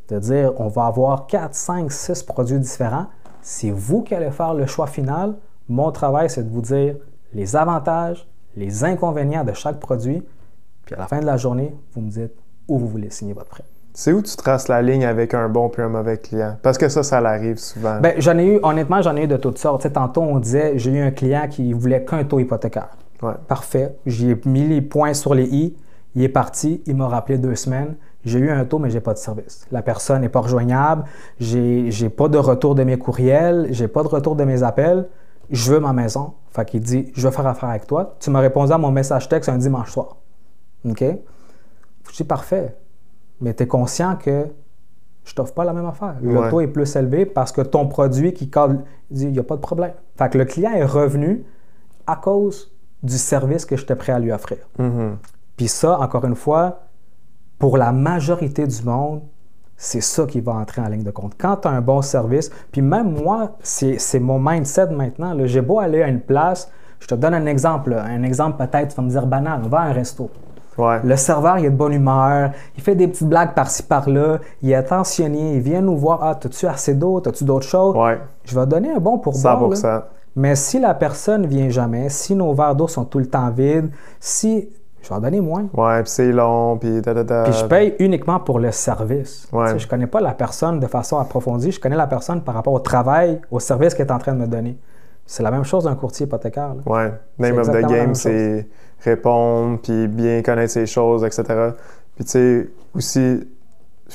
De dire, on va avoir 4, 5, 6 produits différents. C'est vous qui allez faire le choix final. Mon travail, c'est de vous dire les avantages, les inconvénients de chaque produit. Puis à la fin de la journée, vous me dites où vous voulez signer votre prêt. C'est où tu traces la ligne avec un bon puis un mauvais client? Parce que ça l'arrive souvent. Bien, honnêtement, j'en ai eu de toutes sortes. Tu sais, tantôt, on disait, j'ai eu un client qui voulait qu'un taux hypothécaire. Parfait. J'y ai mis les points sur les i. Il est parti. Il m'a rappelé 2 semaines. J'ai eu un taux, mais je n'ai pas de service. La personne n'est pas rejoignable. J'ai pas de retour de mes courriels. J'ai pas de retour de mes appels. Je veux ma maison. Fait qu'il dit, je veux faire affaire avec toi. Tu m'as répondu à mon message texte un dimanche soir. OK? Je dis, parfait. Mais tu es conscient que je t'offre pas la même affaire. Le taux est plus élevé parce que ton produit qui cadre, il dit, il n'y a pas de problème. Fait que le client est revenu à cause du service que j'étais prêt à lui offrir. Puis ça, encore une fois, pour la majorité du monde, c'est ça qui va entrer en ligne de compte. Quand tu as un bon service, puis même moi, c'est mon mindset maintenant. J'ai beau aller à une place, je te donne un exemple peut-être, tu vas me dire banal, on va à un resto. Le serveur, il est de bonne humeur, il fait des petites blagues par-ci, par-là, il est attentionné, il vient nous voir, ah, t'as-tu assez d'eau, t'as-tu d'autres choses? Je vais donner un bon pourboire. 100%. Mais si la personne ne vient jamais, si nos verres d'eau sont tout le temps vides, si... Je vais en donner moins. Puis c'est long, puis Puis je paye uniquement pour le service. Je ne connais pas la personne de façon approfondie, je connais la personne par rapport au travail, au service qu'elle est en train de me donner. C'est la même chose d'un courtier hypothécaire. Name of the game, c'est répondre, puis bien connaître ses choses, etc. Puis tu sais, aussi,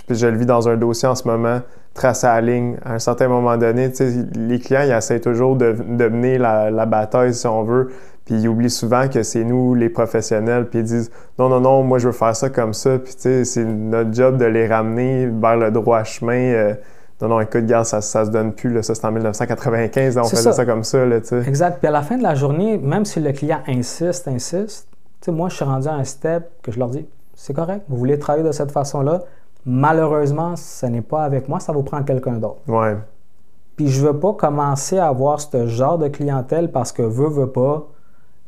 je le vis dans un dossier en ce moment, tracer la ligne. À un certain moment donné, tu sais, les clients, ils essaient toujours de mener la bataille, si on veut. Puis ils oublient souvent que c'est nous, les professionnels, puis ils disent « Non, non, non, moi, je veux faire ça comme ça. » Puis tu sais, c'est notre job de les ramener vers le droit chemin. Non, non, écoute, gars, ça se donne plus. Là. Ça, c'est en 1995, là, on faisait ça comme ça. Là, exact. Puis à la fin de la journée, même si le client insiste, moi, je suis rendu à un step que je leur dis « C'est correct, vous voulez travailler de cette façon-là. Malheureusement, ce n'est pas avec moi, ça vous prend quelqu'un d'autre. » Ouais. Puis je veux pas commencer à avoir ce genre de clientèle parce que veux pas,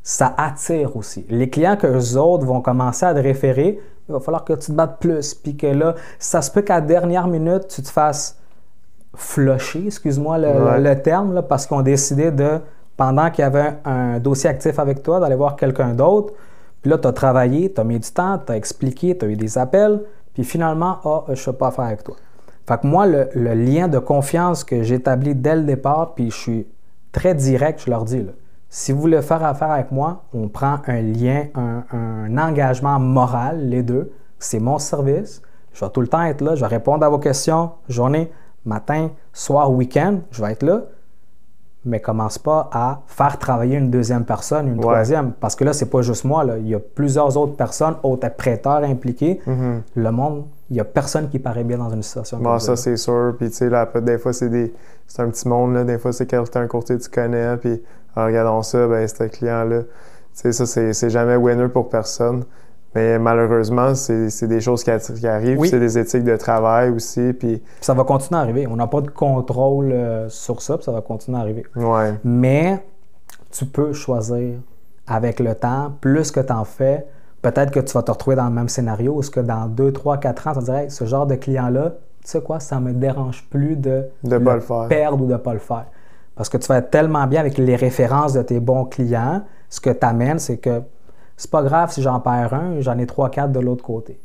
ça attire aussi. Les clients qu'eux autres vont commencer à te référer, il va falloir que tu te battes plus. Puis que là, ça se peut qu'à la dernière minute, tu te fasses flusher, excuse-moi le terme, là, parce qu'on a décidé de, pendant qu'il y avait un dossier actif avec toi, d'aller voir quelqu'un d'autre. Puis là, tu as travaillé, tu as mis du temps, tu as expliqué, tu as eu des appels. Puis finalement, je ne sais pas faire avec toi. Fait que moi, le lien de confiance que j'établis dès le départ, puis je suis très direct, je leur dis, là, si vous voulez faire affaire avec moi, on prend un lien, un engagement moral, les deux. C'est mon service. Je vais tout le temps être là. Je vais répondre à vos questions, journée, matin, soir, week-end. Je vais être là. Mais commence pas à faire travailler une deuxième personne, une troisième. Parce que là, c'est pas juste moi. Là. Il y a plusieurs autres personnes, autres prêteurs impliqués. Le monde, il n'y a personne qui paraît bien dans une situation comme ça. C'est sûr. Puis tu sais, là, des fois, c'est un petit monde. Là. Des fois, c'est un courtier que tu connais. Puis regardons ça, ben ce client-là. Tu sais, ça, c'est jamais winner pour personne. Mais malheureusement, c'est des choses qui arrivent. C'est des éthiques de travail aussi. Puis ça va continuer à arriver. On n'a pas de contrôle sur ça, puis ça va continuer à arriver. Ouais. Mais tu peux choisir avec le temps, plus que tu en fais, peut-être que tu vas te retrouver dans le même scénario, ou que dans 2, 3, 4 ans, tu vas dire hey, ce genre de client-là, tu sais quoi, ça ne me dérange plus de pas le faire. Perdre ou de ne pas le faire. Parce que tu vas être tellement bien avec les références de tes bons clients, ce que tu amènes, c'est que c'est pas grave si j'en perds un, j'en ai 3, 4 de l'autre côté.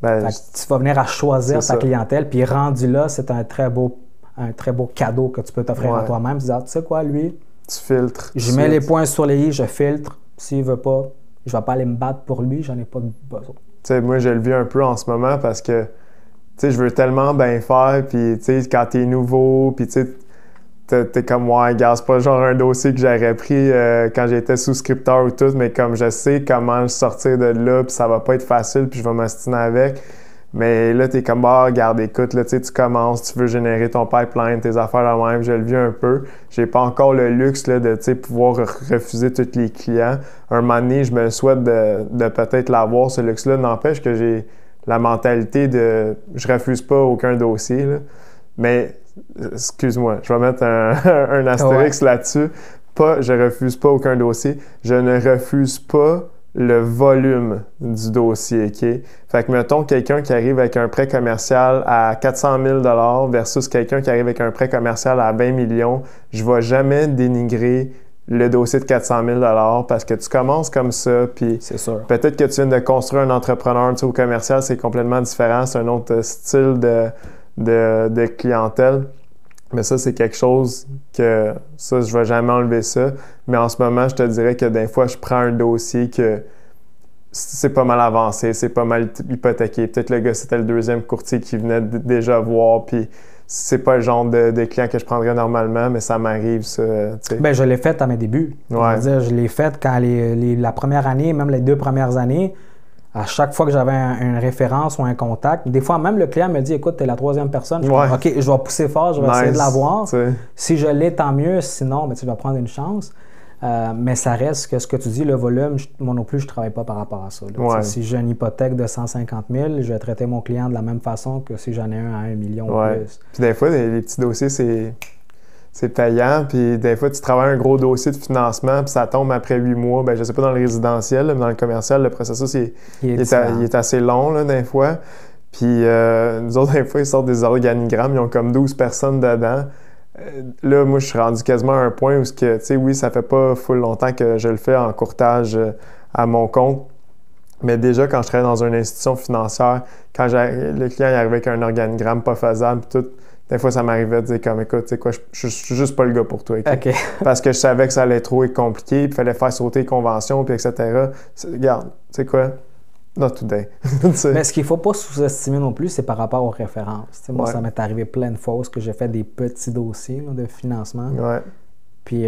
Ben, tu vas venir à choisir ta clientèle, puis rendu là, c'est un très beau cadeau que tu peux t'offrir à toi-même. Tu dis, tu sais quoi, lui, tu filtres. Je mets les points sur les i, je filtre. S'il veut pas, je vais pas aller me battre pour lui, j'en ai pas besoin. Tu sais, moi, je le vis un peu en ce moment parce que, tu sais, je veux tellement bien faire, puis, tu sais, quand t'es nouveau, puis, tu sais, t'es comme moi, gars, c'est pas genre un dossier que j'aurais pris quand j'étais souscripteur ou tout, mais comme je sais comment sortir de là, puis ça va pas être facile, puis je vais m'ostiner avec. Mais là, t'es comme, regarde, écoute, là, tu commences, tu veux générer ton pipeline, tes affaires là même, je le vis un peu. J'ai pas encore le luxe là, de pouvoir refuser tous les clients. Un moment donné, je me souhaite de peut-être l'avoir, ce luxe-là. N'empêche que j'ai la mentalité de je refuse pas aucun dossier. Là. Mais excuse-moi, je vais mettre un astérix là-dessus. Pas, je refuse pas aucun dossier. Je ne refuse pas le volume du dossier, OK? Fait que, mettons, quelqu'un qui arrive avec un prêt commercial à 400 000 versus quelqu'un qui arrive avec un prêt commercial à 20 millions, je ne vais jamais dénigrer le dossier de 400 000 parce que tu commences comme ça, puis peut-être que tu viens de construire un entrepreneur, tu sais, au commercial, c'est complètement différent, c'est un autre style de clientèle. Mais ça, c'est quelque chose que, ça, je ne vais jamais enlever ça. Mais en ce moment, je te dirais que des fois, je prends un dossier que c'est pas mal avancé, c'est pas mal hypothéqué. Peut-être le gars, c'était le deuxième courtier qui venait déjà voir, puis c'est pas le genre de client que je prendrais normalement, mais ça m'arrive, ça. Bien, je l'ai fait à mes débuts. Je l'ai fait quand la première année, même les 2 premières années, à chaque fois que j'avais une référence ou un contact, des fois même le client me dit « Écoute, tu es la 3e personne. » Je dis « OK, je vais pousser fort, je vais essayer de l'avoir. Si je l'ai, tant mieux. Sinon, je vais prendre une chance. » Mais ça reste que ce que tu dis, le volume, moi non plus, je ne travaille pas par rapport à ça. Si j'ai une hypothèque de 150 000, je vais traiter mon client de la même façon que si j'en ai un à 1 million ou plus. Puis des fois, les petits dossiers, c'est payant, puis des fois, tu travailles un gros dossier de financement, puis ça tombe après 8 mois. Ben, je ne sais pas dans le résidentiel, mais dans le commercial, le processus, il est assez long, là, des fois. Puis nous autres, des fois, ils sortent des organigrammes, ils ont comme 12 personnes dedans. Là, moi, je suis rendu quasiment à un point où, tu sais, oui, ça fait pas full longtemps que je le fais en courtage à mon compte. Mais déjà, quand je travaillais dans une institution financière, quand le client il arrivait avec un organigramme pas faisable, tout, des fois, ça m'arrivait de dire comme, écoute, tu sais quoi, je suis juste pas le gars pour toi. Okay? Parce que je savais que ça allait trop être compliqué, puis il fallait faire sauter les conventions, puis etc. Regarde, tu sais quoi, not today. Mais ce qu'il ne faut pas sous-estimer non plus, c'est par rapport aux références. Moi, ça m'est arrivé plein de fois que j'ai fait des petits dossiers là, de financement. Puis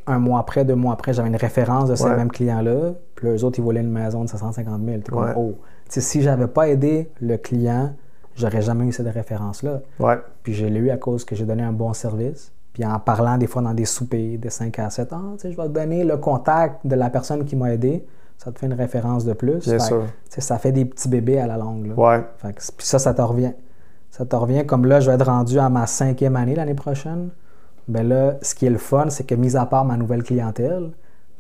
un mois après, 2 mois après, j'avais une référence de ces Ouais. mêmes clients-là. Puis eux autres, ils voulaient une maison de 750 000. T'es Ouais. comme, oh. Tu sais, si j'avais pas aidé le client, j'aurais jamais eu cette référence-là. Ouais. Puis je l'ai eu à cause que j'ai donné un bon service. Puis en parlant des fois dans des soupers, des 5 à 7, tu sais, je vais te donner le contact de la personne qui m'a aidé. Ça te fait une référence de plus. Bien sûr. Tu sais, ça fait des petits bébés à la longue. Là. Ouais. Fait que, puis ça te revient. Ça te revient. Comme là, je vais être rendu à ma 5e année l'année prochaine. Ben là, ce qui est le fun, c'est que mis à part ma nouvelle clientèle,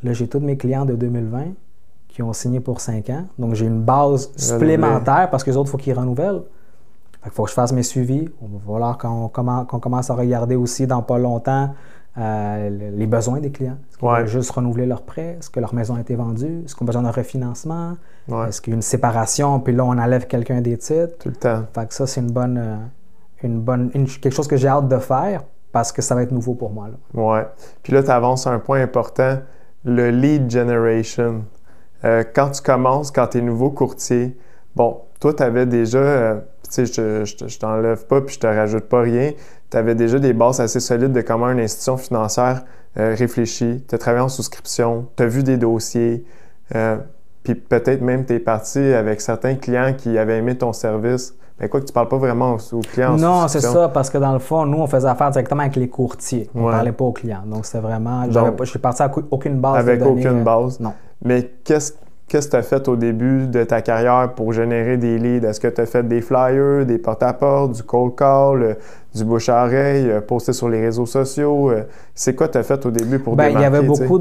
là, j'ai tous mes clients de 2020 qui ont signé pour 5 ans. Donc, j'ai une base supplémentaire parce que les autres, il faut qu'ils renouvellent. Il faut que je fasse mes suivis. On va falloir qu'on commence à regarder aussi dans pas longtemps les besoins des clients. Est-ce qu'ils veulent juste renouveler leur prêt? Est-ce que leur maison a été vendue? Est-ce qu'ils ont besoin d'un refinancement? Ouais. Est-ce qu'il y a une séparation? Puis là, on enlève quelqu'un des titres. Tout le temps. Fait que ça, c'est quelque chose que j'ai hâte de faire parce que ça va être nouveau pour moi. Là. Ouais. Puis là, tu avances un point important, le lead generation. Quand tu commences, quand tu es nouveau courtier, bon, toi, tu avais déjà, tu sais, je t'enlève pas puis je te rajoute pas rien, tu avais déjà des bases assez solides de comment une institution financière réfléchit. Tu as travaillé en souscription, tu as vu des dossiers, puis peut-être même tu es parti avec certains clients qui avaient aimé ton service. Mais quoi que tu parles pas vraiment aux clients en Non, c'est souscription. ça, parce que dans le fond, nous, on faisait affaire directement avec les courtiers. On ne parlait pas aux clients. Donc, c'était vraiment... Je suis parti avec aucune base avec de données. aucune base. Non. Mais qu'est-ce que tu as fait au début de ta carrière pour générer des leads? Est-ce que tu as fait des flyers, des porte-à-porte, du cold call, du bouche-à-oreille, posté sur les réseaux sociaux? C'est quoi tu as fait au début pour démarquer? Il y avait beaucoup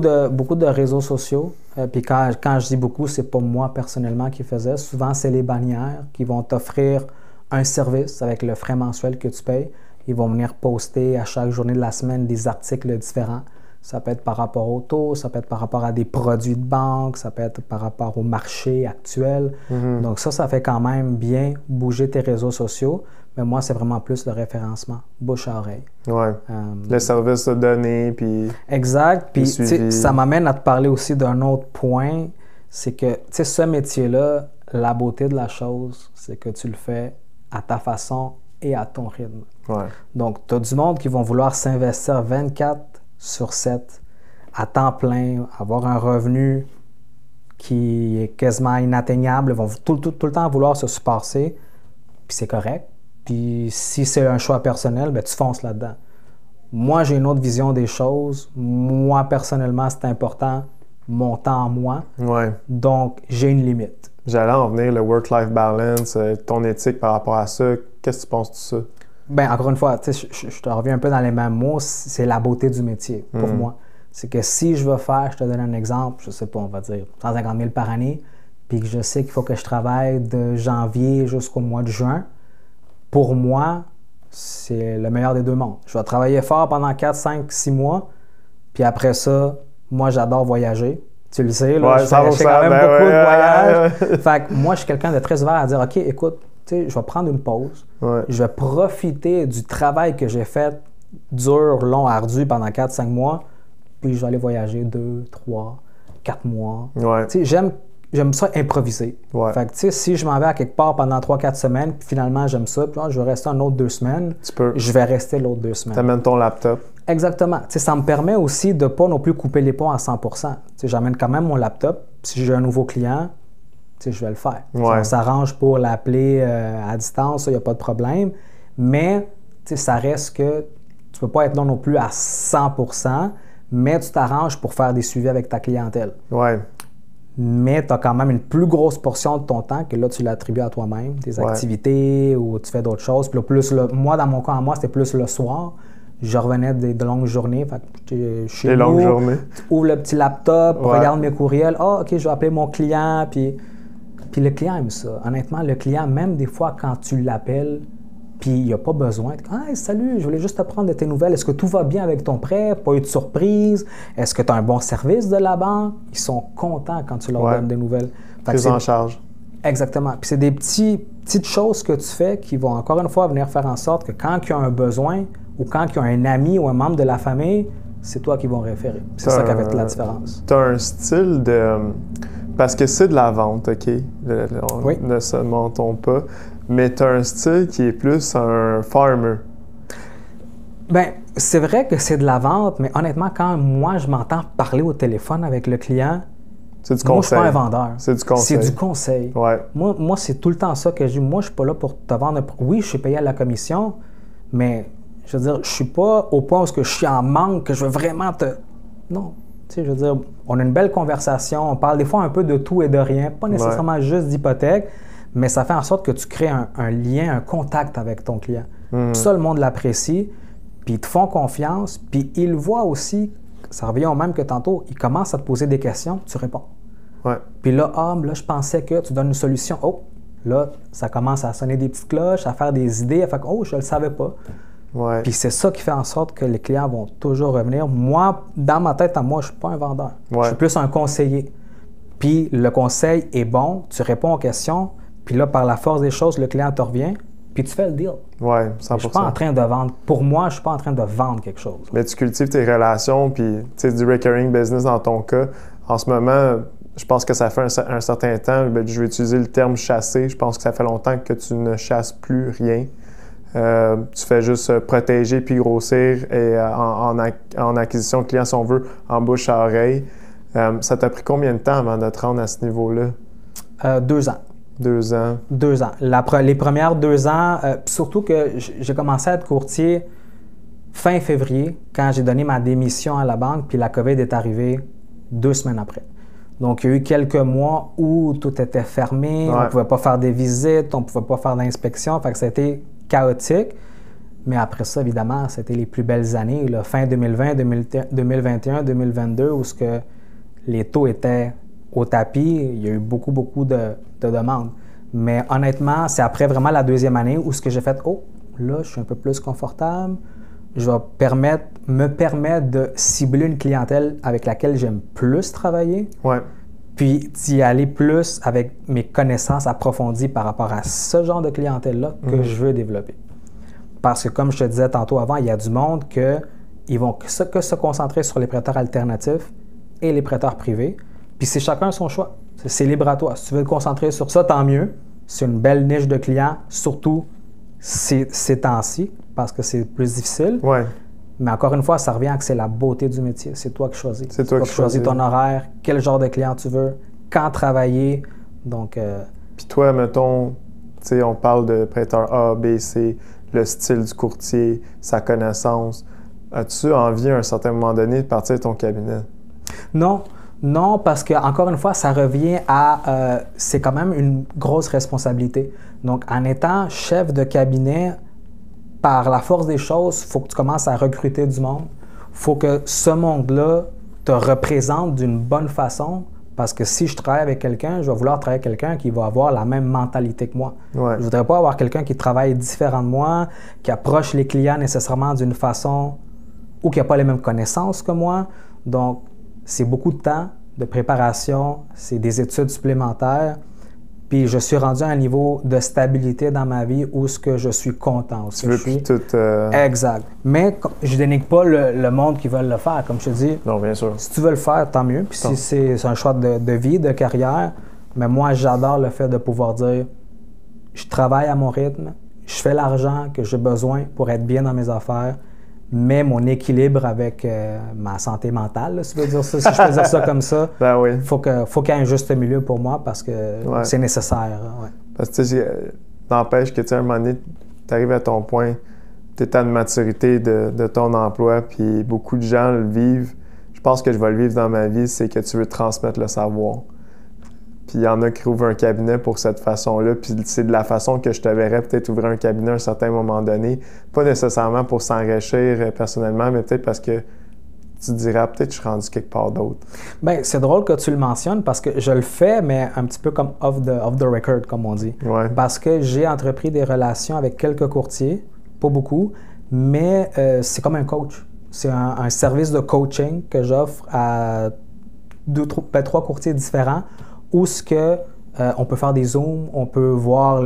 de réseaux sociaux. Puis quand je dis beaucoup, c'est pas moi personnellement qui faisais. Souvent, c'est les bannières qui vont t'offrir un service avec le frais mensuel que tu payes. Ils vont venir poster à chaque journée de la semaine des articles différents. Ça peut être par rapport au taux, ça peut être par rapport à des produits de banque, ça peut être par rapport au marché actuel. Donc ça fait quand même bien bouger tes réseaux sociaux. Mais moi, c'est vraiment plus le référencement, bouche à oreille. Oui, le service de données, puis... Exact. Puis ça m'amène à te parler aussi d'un autre point. C'est que, tu sais, ce métier-là, la beauté de la chose, c'est que tu le fais à ta façon et à ton rythme. Ouais. Donc, tu as du monde qui vont vouloir s'investir 24/7 à temps plein, avoir un revenu qui est quasiment inatteignable. Ils vont tout le temps vouloir se surpasser, puis c'est correct. Puis si c'est un choix personnel, ben, tu fonces là-dedans. Moi, j'ai une autre vision des choses. Moi, personnellement, c'est important, mon temps à moi. Ouais. Donc, j'ai une limite. J'allais en venir, le work-life balance, ton éthique par rapport à ça. Qu'est-ce que tu penses de ça? Bien, encore une fois, je te reviens un peu dans les mêmes mots, c'est la beauté du métier pour moi. C'est que si je veux faire, je te donne un exemple, je sais pas, on va dire 150 000 par année, puis que je sais qu'il faut que je travaille de janvier jusqu'au mois de juin, pour moi, c'est le meilleur des deux mondes. Je vais travailler fort pendant 4, 5, 6 mois, puis après ça, moi, j'adore voyager. Tu le sais, là, je fais quand même beaucoup de voyages. Fait que moi, je suis quelqu'un de très ouvert à dire, OK, écoute, tu sais, je vais prendre une pause. Ouais. Je vais profiter du travail que j'ai fait dur, long, ardu pendant 4-5 mois, puis je vais aller voyager 2, 3, 4 mois. Ouais. Tu sais, j'aime ça improviser. Ouais. Fait que, tu sais, si je m'en vais à quelque part pendant 3-4 semaines, puis finalement, j'aime ça, puis je vais rester un autre 2 semaines, Tu peux. je vais rester l'autre 2 semaines. T'amènes ton laptop. Exactement. Tu sais, ça me permet aussi de ne pas non plus couper les ponts à 100%. Tu sais, j'amène quand même mon laptop. Si j'ai un nouveau client, tu sais, je vais le faire. Ouais. On s'arrange pour l'appeler à distance, il n'y a pas de problème. Mais tu sais, ça reste que tu ne peux pas être là non plus à 100%, mais tu t'arranges pour faire des suivis avec ta clientèle. Ouais. Mais tu as quand même une plus grosse portion de ton temps que là, tu l'attribues à toi-même, tes activités ou tu fais d'autres choses. Puis là, plus moi, dans mon cas, c'était plus le soir. Je revenais de longues journées. Fait que chez Les longues journées. Ouvre le petit laptop, regarde mes courriels. Ah, OK, je vais appeler mon client. Puis le client aime ça. Honnêtement, le client, même des fois, quand tu l'appelles, puis il n'y a pas besoin. Hey, salut, je voulais juste te prendre de tes nouvelles. Est-ce que tout va bien avec ton prêt? Pas eu de surprise? Est-ce que tu as un bon service de la banque? Ils sont contents quand tu leur donnes des nouvelles. Prise en charge. Exactement. Puis c'est des petites choses que tu fais qui vont encore une fois venir faire en sorte que quand il y a un besoin ou quand il y a un ami ou un membre de la famille, c'est toi qui vont référer. C'est ça qui a fait la différence. Tu as un style de... Parce que c'est de la vente, OK? Oui. Ne se mentons pas. Mais tu as un style qui est plus un farmer. Bien, c'est vrai que c'est de la vente, mais honnêtement, quand moi, je m'entends parler au téléphone avec le client, c'est du moi, conseil. je ne suis pas un vendeur. C'est du conseil. C'est du conseil. Ouais. Moi, c'est tout le temps ça que je dis. Moi, je ne suis pas là pour te vendre. Oui, je suis payé à la commission, mais je veux dire, je ne suis pas au point où je suis en manque, que je veux vraiment te... Non. Tu sais, je veux dire, on a une belle conversation, on parle des fois un peu de tout et de rien, pas nécessairement juste d'hypothèque, mais ça fait en sorte que tu crées un lien, un contact avec ton client. Ça, le monde l'apprécie, puis ils te font confiance, puis ils voient aussi, ça revient au même que tantôt, ils commencent à te poser des questions, tu réponds. Ouais. Puis là, là, je pensais que tu donnes une solution. Oh, là, ça commence à sonner des petites cloches, à faire des idées, à faire que, oh, je ne le savais pas. Ouais. Puis c'est ça qui fait en sorte que les clients vont toujours revenir. Moi, dans ma tête, je ne suis pas un vendeur. Ouais. Je suis plus un conseiller. Puis le conseil est bon, tu réponds aux questions, puis là, par la force des choses, le client te revient, puis tu fais le deal. Oui, 100%. Je ne suis pas en train de vendre. Pour moi, je ne suis pas en train de vendre quelque chose. Mais tu cultives tes relations, puis tu sais, du recurring business dans ton cas. En ce moment, je pense que ça fait un certain temps, je vais utiliser le terme chasser. Je pense que ça fait longtemps que tu ne chasses plus rien. Tu fais juste protéger puis grossir et en acquisition de clients, si on veut, en bouche à oreille. Ça t'a pris combien de temps avant de te rendre à ce niveau-là? 2 ans. 2 ans. 2 ans. Les premières 2 ans, surtout que j'ai commencé à être courtier fin février, quand j'ai donné ma démission à la banque, puis la COVID est arrivée 2 semaines après. Donc, il y a eu quelques mois où tout était fermé, on ne pouvait pas faire des visites, on ne pouvait pas faire d'inspection, fait que ça a été chaotique. Mais après ça, évidemment, c'était les plus belles années, là, fin 2020, 2021, 2022, où les taux étaient au tapis, il y a eu beaucoup de demandes. Mais honnêtement, c'est après vraiment la 2e année où j'ai fait « Oh, là, je suis un peu plus confortable. Je vais me permettre de cibler une clientèle avec laquelle j'aime plus travailler. Ouais. Puis d'y aller plus avec mes connaissances approfondies par rapport à ce genre de clientèle-là que je veux développer. » Parce que comme je te disais tantôt avant, il y a du monde ils vont que se concentrer sur les prêteurs alternatifs et les prêteurs privés. Puis c'est chacun son choix. C'est libre à toi. Si tu veux te concentrer sur ça, tant mieux. C'est une belle niche de clients, surtout ces temps-ci, parce que c'est plus difficile. Ouais. Mais encore une fois, ça revient à que c'est la beauté du métier. C'est toi qui choisis. C'est toi qui choisis ton horaire, quel genre de client tu veux, quand travailler. Donc. Puis toi, mettons, tu sais, on parle de prêteur A, B, C, le style du courtier, sa connaissance. As-tu envie à un certain moment donné de partir de ton cabinet? Non, parce que encore une fois, ça revient à c'est quand même une grosse responsabilité. Donc, en étant chef de cabinet, par la force des choses, il faut que tu commences à recruter du monde. Il faut que ce monde-là te représente d'une bonne façon. Parce que si je travaille avec quelqu'un, je vais vouloir travailler avec quelqu'un qui va avoir la même mentalité que moi. Ouais. Je ne voudrais pas avoir quelqu'un qui travaille différent de moi, qui approche les clients nécessairement d'une façon ou qui n'a pas les mêmes connaissances que moi. Donc, c'est beaucoup de temps, de préparation, c'est des études supplémentaires. Puis je suis rendu à un niveau de stabilité dans ma vie où je suis content. Tu veux plus tout... Exact. Mais je dénigre pas le monde qui veut le faire, comme je te dis. Non, bien sûr. Si tu veux le faire, tant mieux. Puis si c'est un choix de vie, de carrière, mais moi, j'adore le fait de pouvoir dire, je travaille à mon rythme, je fais l'argent que j'ai besoin pour être bien dans mes affaires, mais mon équilibre avec ma santé mentale, là, si tu veux dire ça, si je peux dire ça comme ça, ben oui. faut qu'il y ait un juste milieu pour moi parce que c'est nécessaire. Ouais. Parce que tu sais, n'empêche que tu sais, à un moment donné, tu arrives à ton point, tu es à une maturité de ton emploi, puis beaucoup de gens le vivent. Je pense que je vais le vivre dans ma vie, c'est que tu veux transmettre le savoir. Puis il y en a qui ouvrent un cabinet pour cette façon-là, puis c'est de la façon que je te verrais peut-être ouvrir un cabinet à un certain moment donné. Pas nécessairement pour s'enrichir personnellement, mais peut-être parce que tu te dirais peut-être que je suis rendu quelque part d'autre. Bien, c'est drôle que tu le mentionnes parce que je le fais, mais un petit peu comme off the record, comme on dit. Ouais. Parce que j'ai entrepris des relations avec quelques courtiers, pas beaucoup, mais c'est comme un coach. C'est un service de coaching que j'offre à 3 courtiers différents où on peut faire des zooms, on peut voir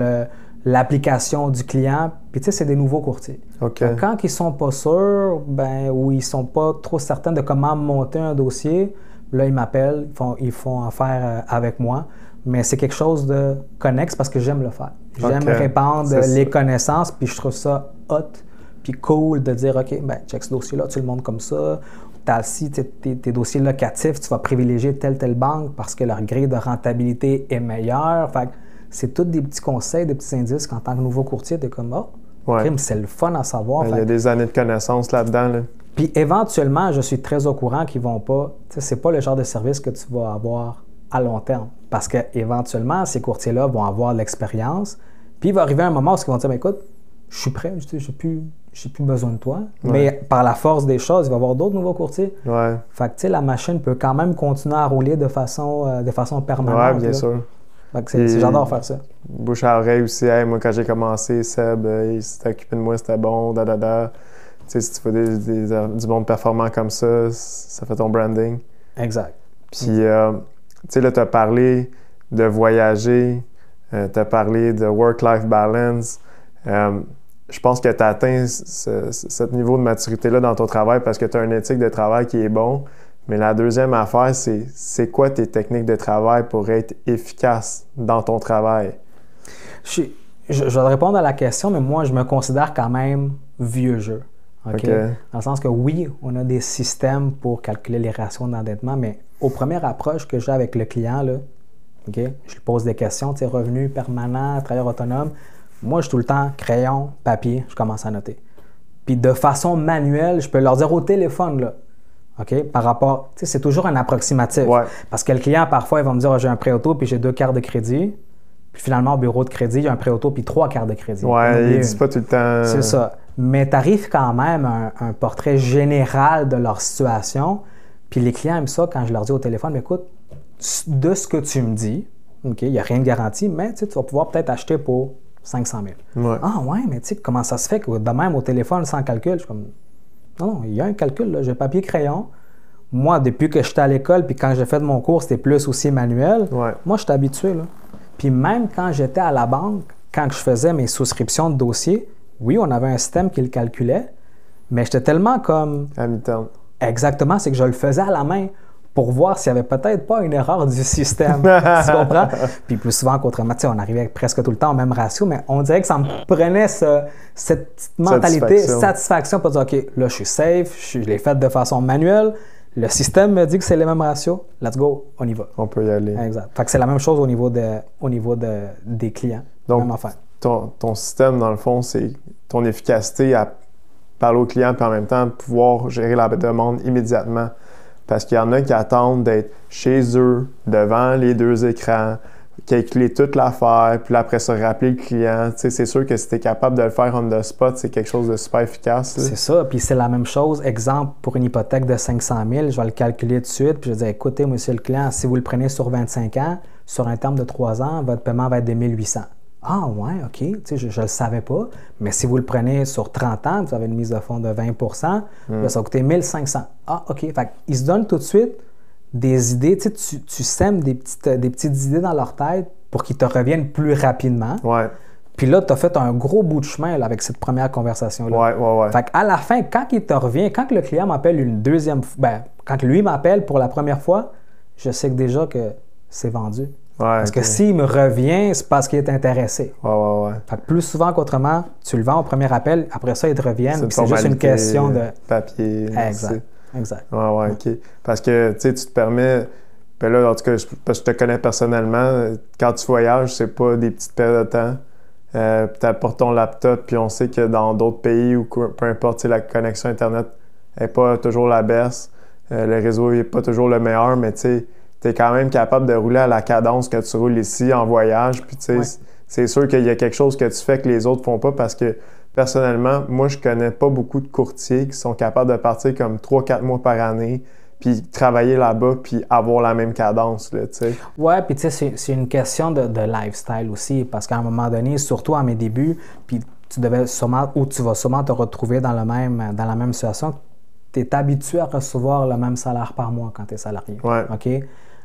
l'application du client. Puis tu sais, c'est des nouveaux courtiers. Okay. Donc, quand ils ne sont pas sûrs, ou ils ne sont pas trop certains de comment monter un dossier, là, ils m'appellent, ils font affaire avec moi. Mais c'est quelque chose de connexe parce que j'aime le faire. J'aime répandre les connaissances, puis je trouve ça hot. puis cool de dire, OK, ben check ce dossier-là, tu le montres comme ça. Si tes dossiers locatifs, tu vas privilégier telle banque parce que leur grille de rentabilité est meilleure. Fait que c'est tous des petits conseils, des petits indices qu'en tant que nouveau courtier, tu es comme, c'est le fun à savoir. Il y a des années de connaissances là-dedans. Là. Puis éventuellement, je suis très au courant qu'ils vont pas, c'est pas le genre de service que tu vas avoir à long terme. Parce qu'éventuellement, ces courtiers-là vont avoir de l'expérience. Puis il va arriver un moment où ils vont dire, écoute, je suis prêt, j'ai plus besoin de toi. Ouais. Mais par la force des choses, il va y avoir d'autres nouveaux courtiers. Ouais. Fait que la machine peut quand même continuer à rouler de façon permanente. Oui, bien sûr. Fait que j'adore faire ça. Bouche à oreille aussi. Hey, moi, quand j'ai commencé, Seb, il s'était occupé de moi, c'était bon, Tu sais, si tu fais du monde performant comme ça fait ton branding. Exact. Puis, tu sais, là, tu as parlé de voyager, tu as parlé de work-life balance. Je pense que tu as atteint ce niveau de maturité-là dans ton travail parce que tu as une éthique de travail qui est bon. Mais la deuxième affaire, c'est quoi tes techniques de travail pour être efficace dans ton travail? Je vais répondre à la question, mais moi, je me considère quand même vieux jeu. Okay? Dans le sens que oui, on a des systèmes pour calculer les ratios d'endettement, mais aux premières approches que j'ai avec le client, là, je lui pose des questions, revenus permanents, travailleur autonome. Moi, je suis tout le temps crayon, papier, je commence à noter. Puis de façon manuelle, je peux leur dire au téléphone, là, par rapport, c'est toujours un approximatif. Ouais. Parce que le client, parfois, il va me dire, j'ai un prêt auto, puis j'ai 2 cartes de crédit. Puis finalement, au bureau de crédit, il y a un prêt auto, puis 3 cartes de crédit. Ouais, ils ne disent pas tout le temps. C'est ça. Mais tu arrives quand même à un portrait général de leur situation. Puis les clients aiment ça quand je leur dis au téléphone, mais écoute, de ce que tu me dis, il n'y a rien de garanti, mais tu vas pouvoir peut-être acheter pour 500 000. Ouais. Ah ouais, mais tu sais, comment ça se fait que de même au téléphone, sans calcul, je suis comme, non, il y a un calcul, là. J'ai papier, crayon. Moi, depuis que j'étais à l'école, puis quand j'ai fait mon cours, c'était plus aussi manuel. Ouais. Moi, je suis habitué, là. Puis même quand j'étais à la banque, quand je faisais mes souscriptions de dossiers, oui, on avait un système qui le calculait, mais j'étais tellement comme... À mi-temps. Exactement, c'est que je le faisais à la main pour voir s'il n'y avait peut-être pas une erreur du système. Tu comprends? Puis plus souvent qu'autrement, on arrivait presque tout le temps au même ratio, mais on dirait que ça me prenait cette petite mentalité, satisfaction pour dire, OK, là, je suis safe, je l'ai fait de façon manuelle, le système me dit que c'est les mêmes ratios, let's go, on y va. On peut y aller. Exact. Fait que c'est la même chose au niveau des clients. Donc, même affaire. Ton système, dans le fond, c'est ton efficacité à parler au client puis en même temps pouvoir gérer la demande immédiatement. Parce qu'il y en a qui attendent d'être chez eux, devant les 2 écrans, calculer toute l'affaire, puis après ça, rappeler le client. Tu sais, c'est sûr que si tu es capable de le faire on the spot, c'est quelque chose de super efficace. Là. C'est ça. Puis c'est la même chose. Exemple, pour une hypothèque de 500 000, je vais le calculer tout de suite. Puis je vais dire, écoutez, monsieur le client, si vous le prenez sur 25 ans, sur un terme de 3 ans, votre paiement va être de 1 800. Ah ouais, OK, tu sais, je ne le savais pas. Mais si vous le prenez sur 30 ans, vous avez une mise de fonds de 20 ça va coûter 1 500. Ah, OK. Fait qu'ils se donnent tout de suite des idées. Tu sais, tu sèmes des petites idées dans leur tête pour qu'ils te reviennent plus rapidement. Ouais. Puis là, tu as fait un gros bout de chemin là, avec cette première conversation-là. Ouais. Fait qu'à la fin, quand il te revient, quand le client m'appelle une deuxième fois, quand lui m'appelle pour la première fois, je sais que déjà que c'est vendu. Parce que s'il me revient, c'est parce qu'il est intéressé. Ouais. Fait que plus souvent qu'autrement, tu le vends au premier appel, après ça, ils te reviennent. C'est juste une question de... papier. Exact. Ouais, OK. Parce que, tu sais, tu te permets... Ben là, en tout cas, parce que je te connais personnellement, quand tu voyages, c'est pas des petites périodes de temps. Tu apportes ton laptop, puis on sait que dans d'autres pays, ou peu importe, la connexion Internet n'est pas toujours la baisse. Le réseau n'est pas toujours le meilleur, mais tu sais, tu es quand même capable de rouler à la cadence que tu roules ici en voyage. Puis, tu sais, c'est sûr qu'il y a quelque chose que tu fais que les autres font pas parce que, personnellement, moi, je connais pas beaucoup de courtiers qui sont capables de partir comme 3-4 mois par année, puis travailler là-bas, puis avoir la même cadence, là, tu sais. Ouais, puis tu sais, c'est une question de lifestyle aussi, parce qu'à un moment donné, surtout à mes débuts, puis tu vas sûrement te retrouver dans la même situation, tu es habitué à recevoir le même salaire par mois quand tu es salarié. Ouais. OK?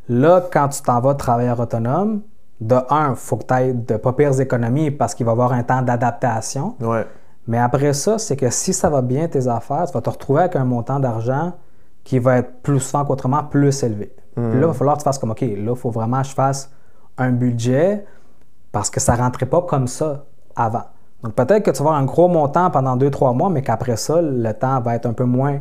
Là, quand tu t'en vas travailleur autonome, de un, il faut que tu aies de pas pires économies parce qu'il va y avoir un temps d'adaptation. Ouais. Mais après ça, c'est que si ça va bien tes affaires, tu vas te retrouver avec un montant d'argent qui va être plus souvent qu'autrement plus élevé. Puis là, il va falloir que tu fasses comme, OK, là, il faut vraiment que je fasse un budget parce que ça ne rentrait pas comme ça avant. Donc, peut-être que tu vas avoir un gros montant pendant 2-3 mois, mais qu'après ça, le temps va être un peu moins,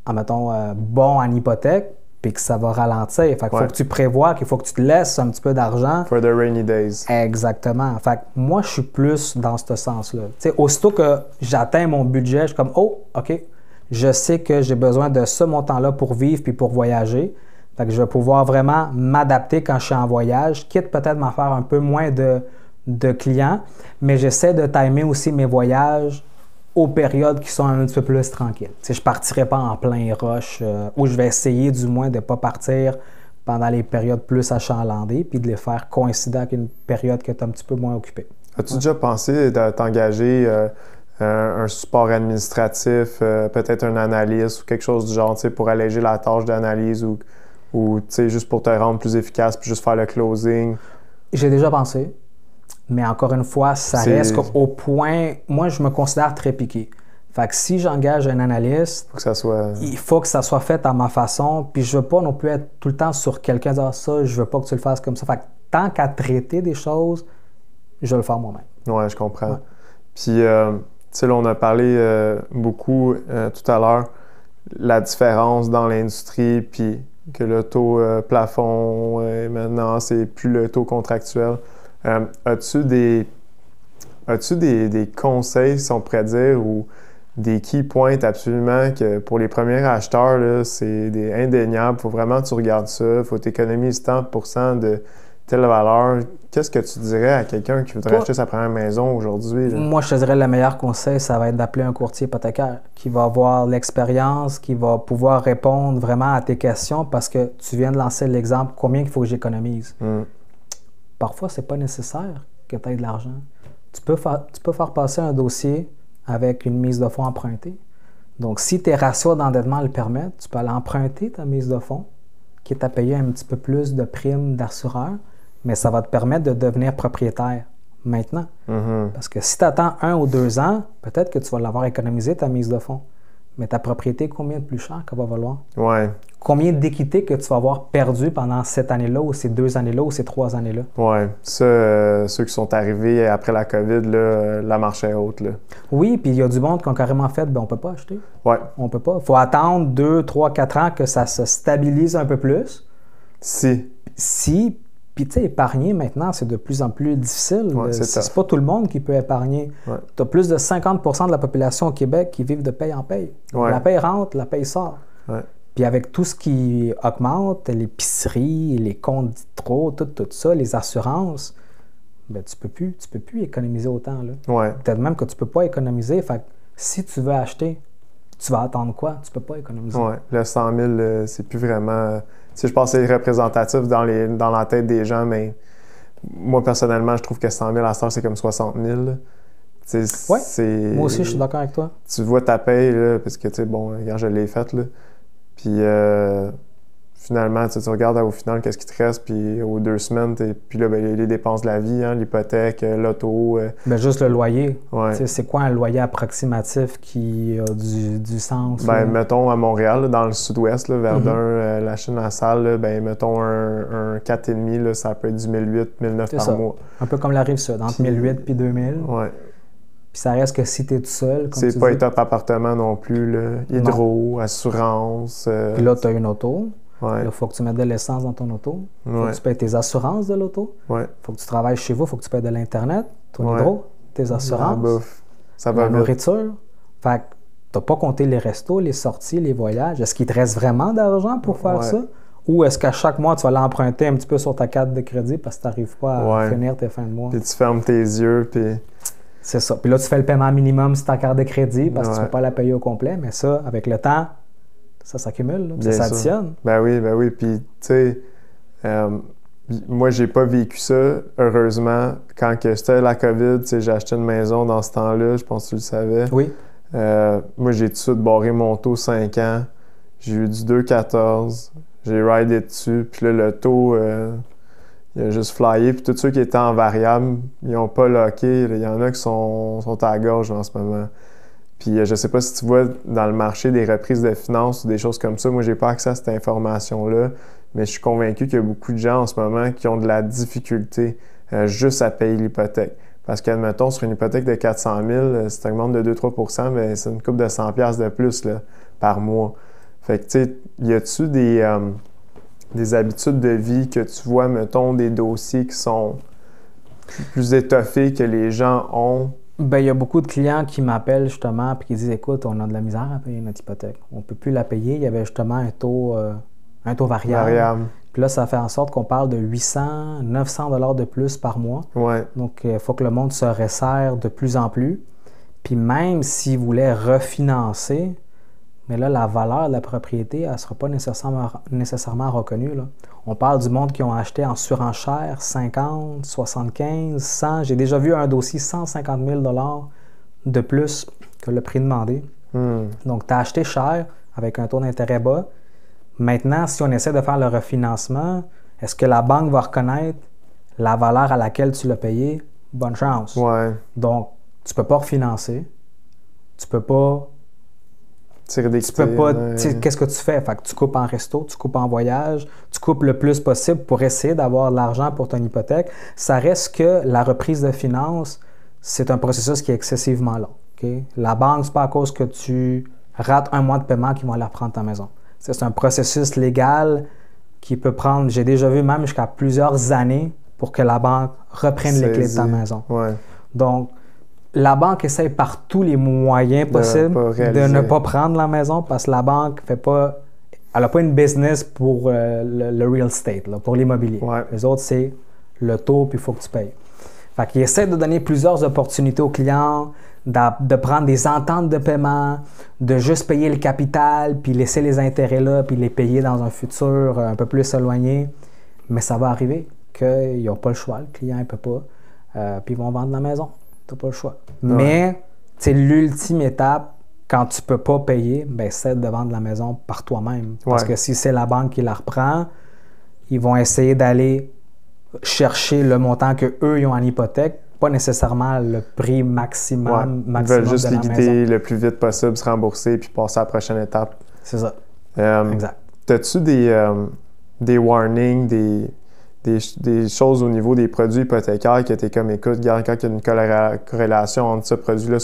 admettons, bon en hypothèque, puis que ça va ralentir. Fait qu'il faut que tu prévois, qu'il faut que tu te laisses un petit peu d'argent. For the rainy days. Exactement. Fait que moi, je suis plus dans ce sens-là. Tu sais, aussitôt que j'atteins mon budget, je suis comme, oh, OK, je sais que j'ai besoin de ce montant-là pour vivre puis pour voyager. Fait que je vais pouvoir vraiment m'adapter quand je suis en voyage, quitte peut-être m'en faire un peu moins de clients, mais j'essaie de timer aussi mes voyages aux périodes qui sont un petit peu plus tranquilles. Tu sais, je ne partirai pas en plein rush, ou je vais essayer du moins de ne pas partir pendant les périodes plus achalandées, puis de les faire coïncider avec une période qui est un petit peu moins occupée. As-tu déjà pensé de t'engager un support administratif, peut-être un analyste ou quelque chose du genre, tu sais, pour alléger la tâche d'analyse ou tu sais, juste pour te rendre plus efficace puis juste faire le closing? J'ai déjà pensé. Mais encore une fois, ça reste au point... Moi, je me considère très piqué. Fait que si j'engage un analyste, il faut que ça soit fait à ma façon. Puis je veux pas non plus être tout le temps sur quelqu'un dire ça, je veux pas que tu le fasses comme ça. Fait que tant qu'à traiter des choses, je vais le faire moi-même. Oui, je comprends. Ouais. Puis, tu sais, là, on a parlé beaucoup tout à l'heure, la différence dans l'industrie, puis que le taux plafond, maintenant, c'est plus le taux contractuel. As-tu des conseils, si on pourrait dire, ou des key points absolument que pour les premiers acheteurs, là, c'est indéniable. Il faut vraiment que tu regardes ça. Il faut t'économiser tant % de telle valeur. Qu'est-ce que tu dirais à quelqu'un qui voudrait acheter sa première maison aujourd'hui? Moi, je te dirais le meilleur conseil, ça va être d'appeler un courtier hypothécaire qui va avoir l'expérience, qui va pouvoir répondre vraiment à tes questions parce que tu viens de lancer l'exemple, combien il faut que j'économise. Parfois, ce n'est pas nécessaire que tu aies de l'argent. Tu peux faire passer un dossier avec une mise de fonds empruntée. Donc, si tes ratios d'endettement le permettent, tu peux aller emprunter ta mise de fonds, qui est à payer un petit peu plus de primes d'assureur, mais ça va te permettre de devenir propriétaire maintenant. Parce que si tu attends 1 ou 2 ans, peut-être que tu vas l'avoir économisé, ta mise de fonds. Mais ta propriété, combien de plus cher qu'elle va valoir? Ouais. Combien d'équité que tu vas avoir perdu pendant cette année-là, ou ces 2 années-là, ou ces 3 années-là? Oui. Ça, ceux qui sont arrivés après la COVID, là, la marche est haute. Là. Oui, puis il y a du monde qui ont carrément fait, on ne peut pas acheter. Oui. On peut pas. Il faut attendre 2, 3, 4 ans que ça se stabilise un peu plus. Si. Puis, tu sais, épargner maintenant, c'est de plus en plus difficile. Ouais, c'est pas tout le monde qui peut épargner. Ouais. Tu as plus de 50 % de la population au Québec qui vivent de paye en paye. Ouais. La paye rentre, la paye sort. Ouais. Puis avec tout ce qui augmente, l'épicerie, les comptes d'hydro, tout ça, les assurances, ben tu peux plus économiser autant. Là. Ouais. Peut-être même que tu peux pas économiser. Fait que si tu veux acheter, tu vas attendre quoi? Tu peux pas économiser. Oui. Le 100 000, c'est plus vraiment... Tu sais, je pense que c'est représentatif dans la tête des gens, mais moi, personnellement, je trouve que 100 000 à ce temps, c'est comme 60 000. Oui, moi aussi, je suis d'accord avec toi. Tu vois ta paye, là, parce que, tu sais, bon, regarde, je l'ai faite, là. Puis, finalement, tu regardes au final qu'est-ce qui te reste, puis aux 2 semaines, puis là, ben, les dépenses de la vie, hein, l'hypothèque, l'auto. Ben, juste le loyer. Ouais. C'est quoi un loyer approximatif qui a du sens? Ben, mettons à Montréal, là, dans le sud-ouest, là, Verdun, la Chine-la-Salle, là, ben, mettons un 4,5, là, ça peut être du 1 800, 1 900 par mois. Un peu comme la Rive-Sud, entre 1 800 puis 2 000. Ouais. Puis ça reste que si tu es tout seul, comme c'est pas un top appartement non plus, là. Hydro, assurance. Puis là, tu as une auto. Ouais. Il faut que tu mettes de l'essence dans ton auto. Il faut Ouais. que tu payes tes assurances de l'auto. Ouais. Il faut que tu travailles chez vous. Il faut que tu payes de l'Internet, ton hydro, tes assurances, la bouffe. Ça va la vite. nourriture. Fait que tu n'as pas compté les restos, les sorties, les voyages. Est-ce qu'il te reste vraiment d'argent pour faire ça? Ou est-ce qu'à chaque mois, tu vas l'emprunter un petit peu sur ta carte de crédit parce que tu n'arrives pas à finir tes fins de mois? Puis tu fermes tes yeux, puis... C'est ça. Puis là, tu fais le paiement minimum sur ta carte de crédit parce que tu ne peux pas la payer au complet. Mais ça, avec le temps, ça s'accumule, là, ça s'additionne. Ben oui. Puis, tu sais, moi, j'ai pas vécu ça, heureusement. Quand c'était la COVID, tu sais, j'ai acheté une maison dans ce temps-là, je pense que tu le savais. Oui. Moi, j'ai tout de suite barré mon taux 5 ans. J'ai eu du 2,14. J'ai ridé dessus. Puis là, le taux... il a juste flyé, puis tous ceux qui étaient en variable, ils n'ont pas locké. Il y en a qui sont à la gorge en ce moment. Puis je sais pas si tu vois dans le marché des reprises de finances ou des choses comme ça. Moi, j'ai pas accès à cette information-là, mais je suis convaincu qu'il y a beaucoup de gens en ce moment qui ont de la difficulté juste à payer l'hypothèque. Parce qu'admettons, sur une hypothèque de 400 000, si tu augmentes de 2-3 %, bien, c'est une coupe de 100 $ de plus là, par mois. Fait que, tu sais, y a-tu des habitudes de vie que tu vois, mettons, des dossiers qui sont plus étoffés que les gens ont? Ben, il y a beaucoup de clients qui m'appellent justement et qui disent écoute, on a de la misère à payer notre hypothèque. On ne peut plus la payer. Il y avait justement un taux variable. Puis là, ça fait en sorte qu'on parle de 800, 900 $ de plus par mois. Ouais. Donc, il faut que le monde se resserre de plus en plus. Puis même s'ils voulaient refinancer, mais là, la valeur de la propriété, elle ne sera pas nécessairement reconnue, là. On parle du monde qui ont acheté en surenchère 50, 75, 100. J'ai déjà vu un dossier 150 000 $ de plus que le prix demandé. Donc, tu as acheté cher avec un taux d'intérêt bas. Maintenant, si on essaie de faire le refinancement, est-ce que la banque va reconnaître la valeur à laquelle tu l'as payé? Bonne chance. Ouais. Donc, tu ne peux pas refinancer. Tu peux pas... Tu peux pas... Qu'est-ce que tu fais? Fait que tu coupes en resto, tu coupes en voyage, tu coupes le plus possible pour essayer d'avoir de l'argent pour ton hypothèque. Ça reste que la reprise de finances, c'est un processus qui est excessivement long. Okay? La banque, c'est pas à cause que tu rates un mois de paiement qu'ils vont aller reprendre ta maison. C'est un processus légal qui peut prendre, j'ai déjà vu même jusqu'à plusieurs années pour que la banque reprenne les clés de ta maison. Ouais. Donc, la banque essaie par tous les moyens possibles de ne pas prendre la maison parce que la banque n'a pas une business pour le real estate, là, pour l'immobilier. Ouais. Les autres, c'est le taux, puis il faut que tu payes. Fait qu'ils essaient de donner plusieurs opportunités aux clients, de prendre des ententes de paiement, de juste payer le capital, puis laisser les intérêts là, puis les payer dans un futur un peu plus éloigné. Mais ça va arriver qu'ils n'ont pas le choix, le client ne peut pas, puis ils vont vendre la maison. Tu n'as pas le choix. Ouais. Mais c'est l'ultime étape, quand tu ne peux pas payer, ben, c'est de vendre la maison par toi-même. Parce que si c'est la banque qui la reprend, ils vont essayer d'aller chercher le montant qu'eux ils ont en hypothèque, pas nécessairement le prix maximum Ils veulent juste de la liquider maison. le plus vite possible, se rembourser puis passer à la prochaine étape. C'est ça. Exact. As-tu des warnings, des choses au niveau des produits hypothécaires que tu es comme, écoute, regarde, quand il y a une corrélation entre ce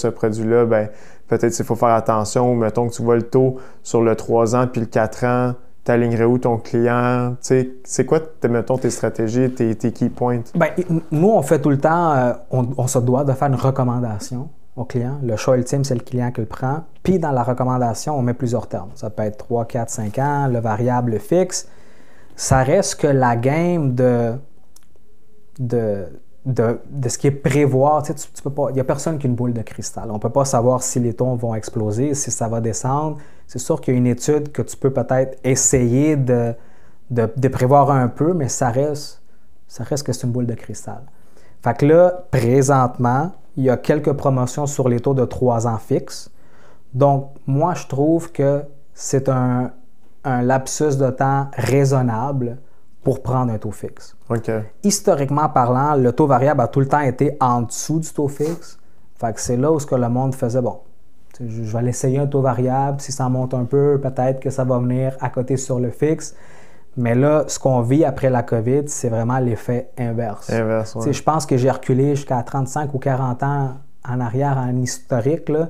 produit-là, ben peut-être qu'il faut faire attention. Ou mettons que tu vois le taux sur le 3 ans puis le 4 ans, tu alignerais où ton client? T'sais, c'est quoi, mettons, tes stratégies, tes key points? Bien, nous, on fait tout le temps, on se doit de faire une recommandation au client. Le choix ultime, c'est le client qui le prend. Puis dans la recommandation, on met plusieurs termes. Ça peut être 3, 4, 5 ans, le variable, le fixe. Ça reste que la game de ce qui est prévoir. Tu peux pas, il n'y a personne qui a une boule de cristal. On ne peut pas savoir si les taux vont exploser, si ça va descendre. C'est sûr qu'il y a une étude que tu peux peut-être essayer de prévoir un peu, mais ça reste que c'est une boule de cristal. Fait que là, présentement, il y a quelques promotions sur les taux de 3 ans fixes. Donc, moi, je trouve que c'est un lapsus de temps raisonnable pour prendre un taux fixe. Okay. Historiquement parlant, le taux variable a tout le temps été en dessous du taux fixe. Fait que c'est là où ce que le monde faisait, bon, je vais l'essayer un taux variable, si ça monte un peu, peut-être que ça va venir à côté sur le fixe. Mais là, ce qu'on vit après la COVID, c'est vraiment l'effet inverse. Ouais. Je pense que j'ai reculé jusqu'à 35 ou 40 ans en arrière en historique, là,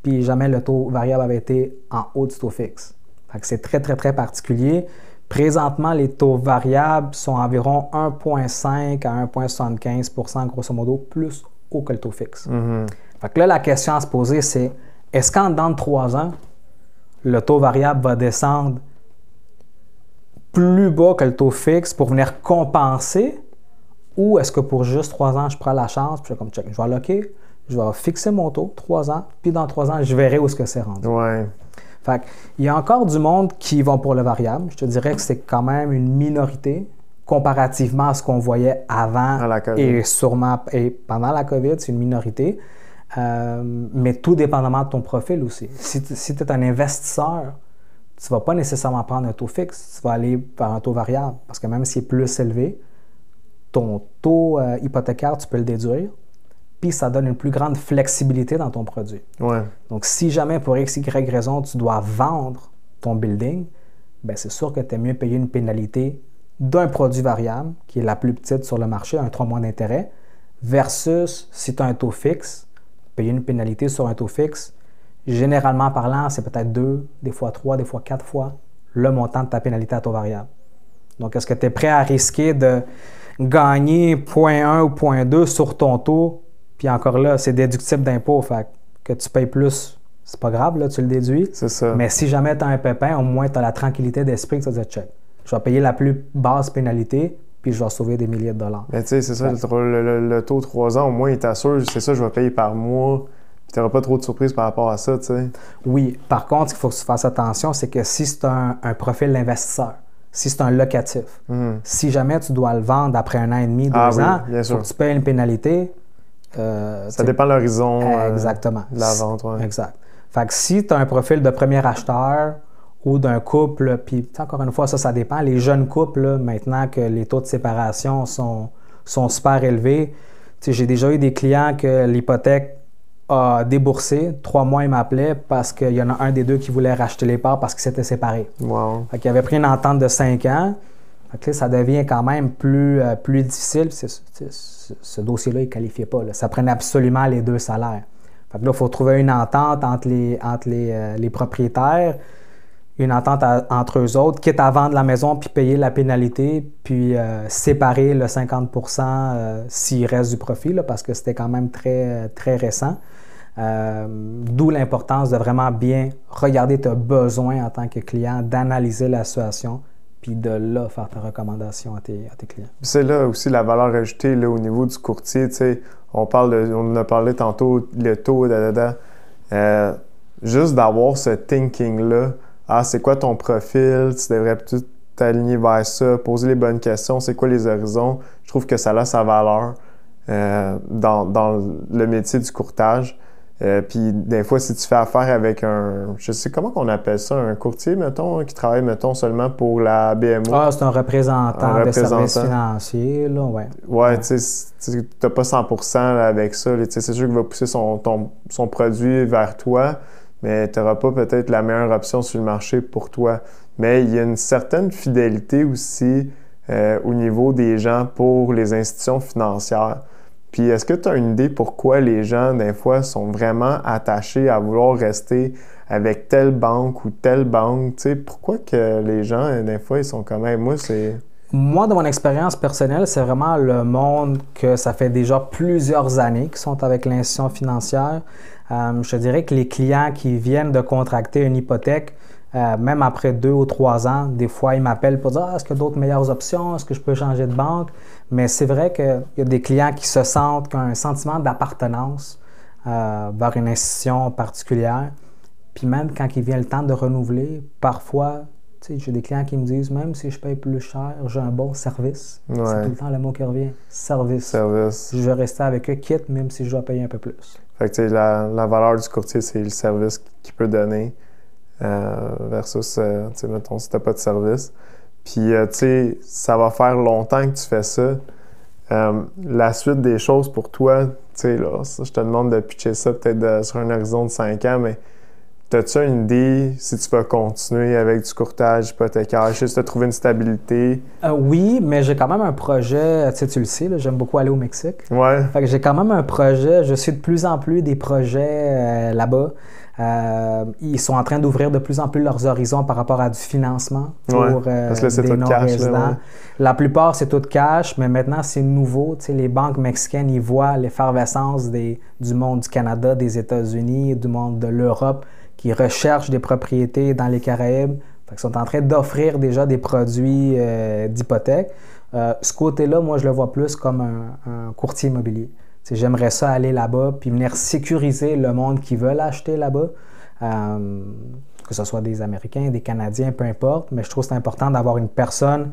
puis jamais le taux variable avait été en haut du taux fixe. Fait que c'est très, très, très particulier. Présentement, les taux variables sont environ 1,5 à 1,75 % grosso modo plus haut que le taux fixe. Mm-hmm. Fait que là, la question à se poser, c'est est-ce qu'en dedans de 3 ans, le taux variable va descendre plus bas que le taux fixe pour venir compenser, ou est-ce que pour juste 3 ans, je prends la chance, puis je suis comme check, je vais alloquer, je vais fixer mon taux 3 ans, puis dans 3 ans, je verrai où est-ce que c'est rendu. Ouais. Fait qu'il y a encore du monde qui vont pour le variable. Je te dirais que c'est quand même une minorité comparativement à ce qu'on voyait avant et sûrement et pendant la COVID, c'est une minorité. Mais tout dépendamment de ton profil aussi. Si tu es un investisseur, tu ne vas pas nécessairement prendre un taux fixe, tu vas aller vers un taux variable parce que même s'il est plus élevé, ton taux hypothécaire, tu peux le déduire. Puis ça donne une plus grande flexibilité dans ton produit. Ouais. Donc, si jamais pour X, Y raison, tu dois vendre ton building, bien, c'est sûr que tu es mieux payer une pénalité d'un produit variable, qui est la plus petite sur le marché, un 3 mois d'intérêt, versus si tu as un taux fixe, payer une pénalité sur un taux fixe, généralement parlant, c'est peut-être 2, des fois 3, des fois 4 fois le montant de ta pénalité à taux variable. Donc, est-ce que tu es prêt à risquer de gagner 0,1 ou 0,2 sur ton taux? Puis encore là, c'est déductible d'impôt, fait que tu payes plus, c'est pas grave, là, tu le déduis. C'est ça. Mais si jamais tu as un pépin, au moins tu as la tranquillité d'esprit que tu vas dire check. Je vais payer la plus basse pénalité, puis je vais sauver des milliers de dollars. Mais tu sais, c'est ça, le taux 3 ans, au moins, il t'assure, c'est ça, je vais payer par mois. Tu n'auras pas trop de surprises par rapport à ça, tu sais. Oui. Par contre, ce qu'il faut que tu fasses attention, c'est que si c'est un profil d'investisseur, si c'est un locatif, si jamais tu dois le vendre après 1 an et demi, 2 ans, il faut que tu payes une pénalité. Ça dépend de l'horizon exactement. De la vente. Ouais. Exact. Fait que si tu as un profil de premier acheteur ou d'un couple, puis encore une fois, ça dépend. Les jeunes couples, là, maintenant que les taux de séparation sont super élevés, j'ai déjà eu des clients que l'hypothèque a déboursé. 3 mois, ils m'appelaient parce qu'il y en a un des deux qui voulait racheter les parts parce qu'ils s'étaient séparés. Wow. Fait qu'il avait pris une entente de 5 ans. Fait que là, ça devient quand même plus difficile. Ce dossier-là, il ne qualifiait pas. Là. Ça prenait absolument les 2 salaires. Fait que là, il faut trouver une entente entre les propriétaires, une entente entre eux autres, quitte à vendre la maison puis payer la pénalité, puis séparer le 50 s'il reste du profit, là, parce que c'était quand même très, très récent. D'où l'importance de vraiment bien regarder tes besoins en tant que client, d'analyser la situation, puis de là faire ta recommandation à tes clients. C'est là aussi la valeur ajoutée là, au niveau du courtier. On en a parlé tantôt, le taux, juste d'avoir ce thinking-là. Ah, c'est quoi ton profil? Tu devrais peut-être t'aligner vers ça, poser les bonnes questions. C'est quoi les horizons? Je trouve que ça a sa valeur dans le métier du courtage. Puis des fois, si tu fais affaire avec je sais comment on appelle ça, un courtier, mettons, qui travaille, mettons, seulement pour la BMO. Ah, c'est un représentant de services financiers, là, ouais. Ouais, tu sais, t'as pas 100% avec ça. C'est sûr qu'il va pousser son produit vers toi, mais tu n'auras pas peut-être la meilleure option sur le marché pour toi. Mais il y a une certaine fidélité aussi au niveau des gens pour les institutions financières. Puis est-ce que tu as une idée pourquoi les gens, des fois, sont vraiment attachés à vouloir rester avec telle banque ou telle banque? Tu sais, pourquoi que les gens, des fois, ils sont comme même, Moi, de mon expérience personnelle, c'est vraiment le monde que ça fait déjà plusieurs années qu'ils sont avec l'institution financière. Je te dirais que les clients qui viennent de contracter une hypothèque, même après 2 ou 3 ans, des fois, ils m'appellent pour dire « est-ce qu'il y a d'autres meilleures options? Est-ce que je peux changer de banque? » Mais c'est vrai qu'il y a des clients qui se sentent, qui ont un sentiment d'appartenance vers une institution particulière. Puis même quand il vient le temps de renouveler, parfois, j'ai des clients qui me disent « même si je paye plus cher, j'ai un bon service. Ouais. » C'est tout le temps le mot qui revient. Service. Je vais rester avec eux, quitte même si je dois payer un peu plus. Fait que la valeur du courtier, c'est le service qu'il peut donner. Versus, mettons, si tu n'as pas de service. Puis, tu sais, ça va faire longtemps que tu fais ça. La suite des choses pour toi, tu sais, là, je te demande de pitcher ça peut-être sur un horizon de 5 ans, mais as-tu une idée si tu vas continuer avec du courtage hypothécaire, juste de trouver une stabilité? Oui, mais j'ai quand même un projet, tu le sais, là, j'aime beaucoup aller au Mexique. Ouais. Fait que j'ai quand même un projet, je suis de plus en plus des projets là-bas. Ils sont en train d'ouvrir de plus en plus leurs horizons par rapport à du financement pour parce que là, des non-résidents. Là, ouais. La plupart, c'est tout cash, mais maintenant, c'est nouveau. Tu sais, les banques mexicaines, ils voient l'effervescence du monde du Canada, des États-Unis, du monde de l'Europe, qui recherchent des propriétés dans les Caraïbes. Fait qu'ils sont en train d'offrir déjà des produits d'hypothèque. Ce côté-là, moi, je le vois plus comme un courtier immobilier. J'aimerais ça aller là-bas puis venir sécuriser le monde qui veut l'acheter là-bas, que ce soit des Américains, des Canadiens, peu importe, mais je trouve que c'est important d'avoir une personne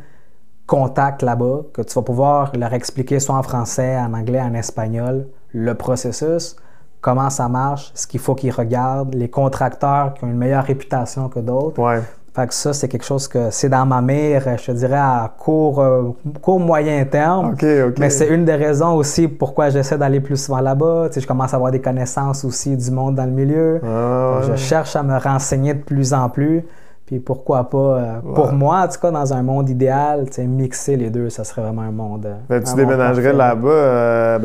contact là-bas, que tu vas pouvoir leur expliquer soit en français, en anglais, en espagnol, le processus, comment ça marche, ce qu'il faut qu'ils regardent, les contracteurs qui ont une meilleure réputation que d'autres. Ouais. Fait que ça, c'est quelque chose que c'est dans ma mire, je te dirais, à court moyen terme. Okay. Mais c'est une des raisons aussi pourquoi j'essaie d'aller plus souvent là-bas. Tu sais, je commence à avoir des connaissances aussi du monde dans le milieu. Je cherche à me renseigner de plus en plus. Puis pourquoi pas, pour moi, en tout cas, dans un monde idéal, mixer les deux, ça serait vraiment un monde. Tu déménagerais là-bas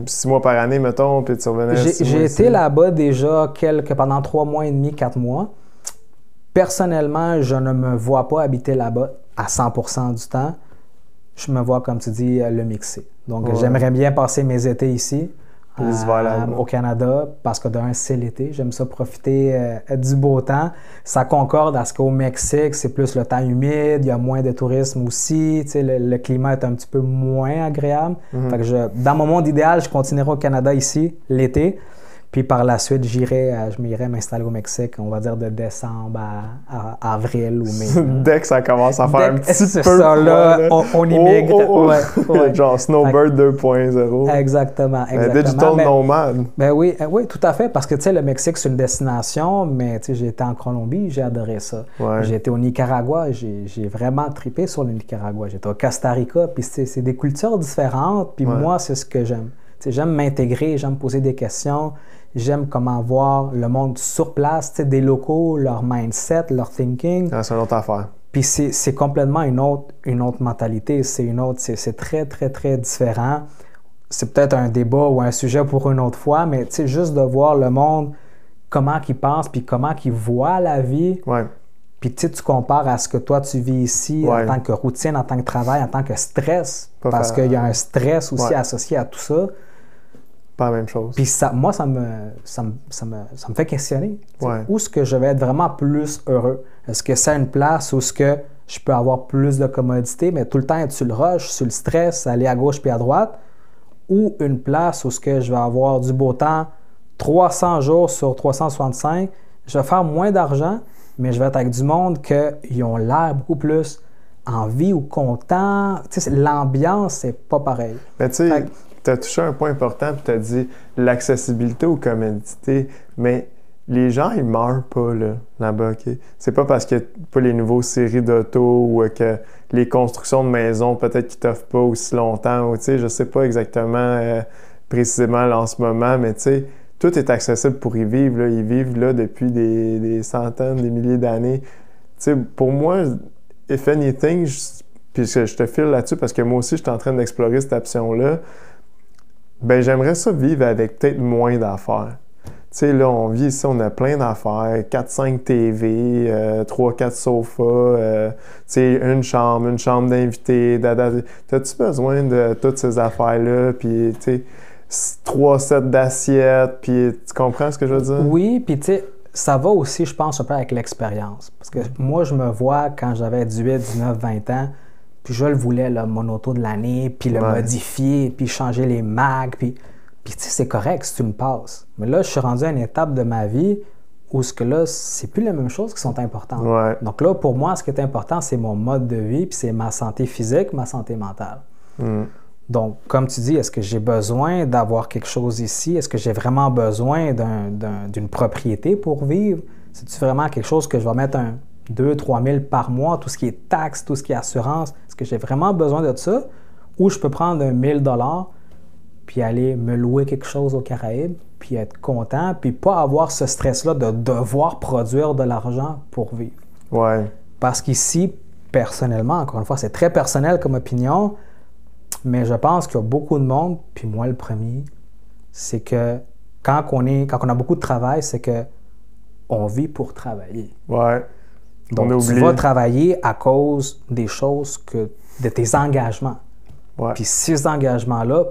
6 mois par année, mettons, puis tu revenais. J'ai été là-bas déjà pendant 3 mois et demi, 4 mois. Personnellement, je ne me vois pas habiter là-bas à 100% du temps. Je me vois, comme tu dis, le mixer. Donc, j'aimerais bien passer mes étés ici. Au Canada, parce que d'un, c'est l'été. J'aime ça profiter du beau temps. Ça concorde à ce qu'au Mexique, c'est plus le temps humide, il y a moins de tourisme aussi. Le climat est un petit peu moins agréable. Fait que dans mon monde idéal, je continuerai au Canada ici, l'été. Puis par la suite, je m'irai m'installer au Mexique, on va dire de décembre à avril ou mai. Dès que ça commence à faire un petit peu ça, là, on immigre. Ouais. Genre Snowbird 2.0. Exactement. Digital nomade. Oui, tout à fait, parce que le Mexique, c'est une destination, mais j'ai été en Colombie, j'ai adoré ça. Ouais. J'ai été au Nicaragua, j'ai vraiment trippé sur le Nicaragua. J'étais au Costa Rica, puis c'est des cultures différentes, puis moi, c'est ce que j'aime. J'aime m'intégrer, j'aime poser des questions. J'aime comment voir le monde sur place, des locaux, leur mindset, leur thinking. C'est une autre affaire. Puis c'est complètement une autre mentalité. C'est très, très, très différent. C'est peut-être un débat ou un sujet pour une autre fois, mais juste de voir le monde, comment ils pensent, puis comment ils voient la vie. Ouais. Puis tu compares à ce que toi, tu vis ici en tant que routine, en tant que travail, en tant que stress, parce qu'il y a un stress aussi associé à tout ça. Pas la même chose. Puis moi, ça me fait questionner. Ouais. Où est-ce que je vais être vraiment plus heureux? Est-ce que c'est une place où est-ce que je peux avoir plus de commodité, mais tout le temps être sur le rush, sur le stress, aller à gauche puis à droite? Ou une place où est-ce que je vais avoir du beau temps 300 jours sur 365, je vais faire moins d'argent, mais je vais être avec du monde qui ont l'air beaucoup plus en vie ou content. L'ambiance, c'est pas pareil. Mais tu sais, tu as touché un point important, puis tu as dit l'accessibilité aux commodités, mais les gens, ils meurent pas là-bas, OK? C'est pas parce qu'il n'y a pas les nouveaux séries d'auto ou que les constructions de maisons, peut-être qu'ils t'offrent pas aussi longtemps, ou tu sais, je sais pas exactement précisément là, en ce moment, mais tu sais, tout est accessible pour y vivre, là. Ils vivent là depuis des centaines, des milliers d'années. Tu sais, pour moi, if anything, puis je te file là-dessus parce que moi aussi, je suis en train d'explorer cette option-là. Ben j'aimerais ça vivre avec peut-être moins d'affaires. Tu sais, là, on vit ici, on a plein d'affaires, 4-5 TV, 3-4 sofas, tu sais, une chambre d'invité. T'as-tu besoin de toutes ces affaires-là? Puis, tu sais, 3 sets d'assiettes, puis tu comprends ce que je veux dire? Oui, puis tu sais, ça va aussi, je pense, un peu avec l'expérience. Parce que moi, je me vois quand j'avais 18, 19, 20 ans, puis je le voulais, mon auto de l'année, puis le modifier, puis changer les mags, puis tu sais, c'est correct, c'est une passe. Mais là, je suis rendu à une étape de ma vie où ce que là, c'est plus les mêmes choses qui sont importantes. Ouais. Donc là, pour moi, ce qui est important, c'est mon mode de vie, puis c'est ma santé physique, ma santé mentale. Donc, comme tu dis, est-ce que j'ai besoin d'avoir quelque chose ici? Est-ce que j'ai vraiment besoin d'une propriété pour vivre? C'est-tu vraiment quelque chose que je vais mettre 2-3 000 par mois, tout ce qui est taxes, tout ce qui est assurance? Est-ce que j'ai vraiment besoin de ça? Ou je peux prendre 1 000 $ puis aller me louer quelque chose aux Caraïbes, puis être content, puis pas avoir ce stress-là de devoir produire de l'argent pour vivre. Ouais. Parce qu'ici, personnellement, encore une fois, c'est très personnel comme opinion, mais je pense qu'il y a beaucoup de monde, puis moi le premier, c'est que quand on a beaucoup de travail, c'est que on vit pour travailler. Ouais. Donc, tu vas travailler à cause des choses de tes engagements. Ouais. Puis ces engagements-là,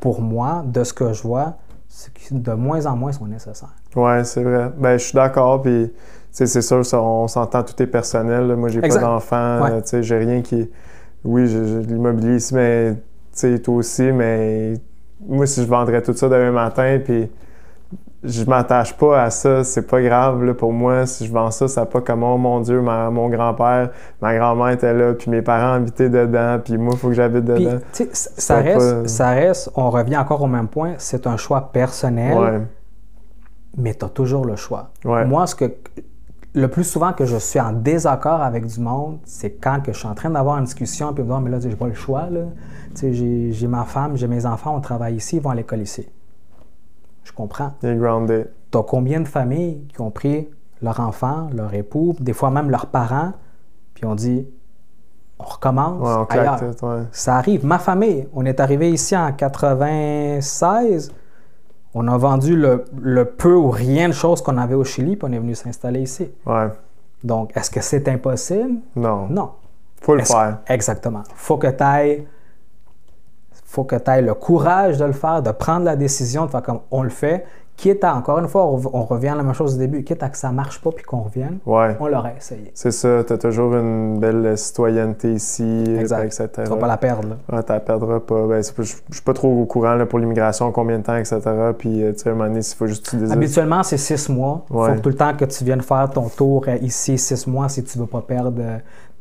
pour moi, de ce que je vois, c'est que de moins en moins sont nécessaires. Oui, c'est vrai. Ben, je suis d'accord, puis c'est sûr, on s'entend, tout est personnel. Là. Moi, j'ai pas d'enfant, j'ai rien qui... Oui, j'ai de l'immobilier ici, mais toi aussi, mais moi, si je vendrais tout ça demain matin, puis je m'attache pas à ça, c'est pas grave là, pour moi. Si je vends ça, ça pas comme « Oh mon Dieu, mon grand-père, ma grand-mère était là, puis mes parents habitaient dedans, puis moi, il faut que j'habite dedans. » Puis, ça reste, on revient encore au même point, c'est un choix personnel, mais tu as toujours le choix. Ouais. Moi, le plus souvent que je suis en désaccord avec du monde, c'est quand que je suis en train d'avoir une discussion, puis me dire « Mais là, j'ai pas le choix, là. J'ai ma femme, j'ai mes enfants, on travaille ici, ils vont à l'école ici. » Je comprends. Il est grounded. Tu as combien de familles qui ont pris leur enfant, leur époux, des fois même leurs parents, puis on dit, on recommence ailleurs. Ça arrive. Ma famille, on est arrivé ici en 96, on a vendu le peu ou rien de choses qu'on avait au Chili, puis on est venu s'installer ici. Ouais. Donc, est-ce que c'est impossible? Non. Non. Faut le faire. Exactement. Faut que tu ailles le courage de le faire, de prendre la décision, de faire comme on le fait. Quitte à, encore une fois, on revient à la même chose au début, quitte à que ça ne marche pas puis qu'on revienne, on l'aurait essayé. C'est ça, tu as toujours une belle citoyenneté ici, exact. etc. Tu ne vas pas la perdre. Tu ne la perdras pas. Ben, je ne suis pas trop au courant là, pour l'immigration, combien de temps, etc. Puis, tu sais, à un moment donné, s'il faut juste que tu désistes. Habituellement, c'est 6 mois. Il faut que tout le temps que tu viennes faire ton tour ici, 6 mois, si tu ne veux pas perdre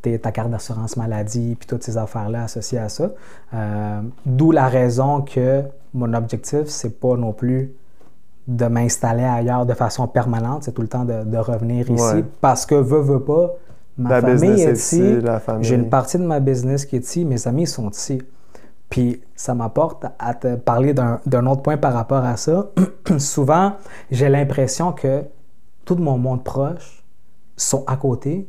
ta carte d'assurance maladie puis toutes ces affaires-là associées à ça. D'où la raison que mon objectif, c'est pas non plus de m'installer ailleurs de façon permanente, c'est tout le temps de revenir ici parce que veux pas, ma famille est ici, j'ai une partie de ma business qui est ici, mes amis sont ici. Puis ça m'apporte à te parler d'un autre point par rapport à ça. Souvent, j'ai l'impression que tout mon monde proche sont à côté,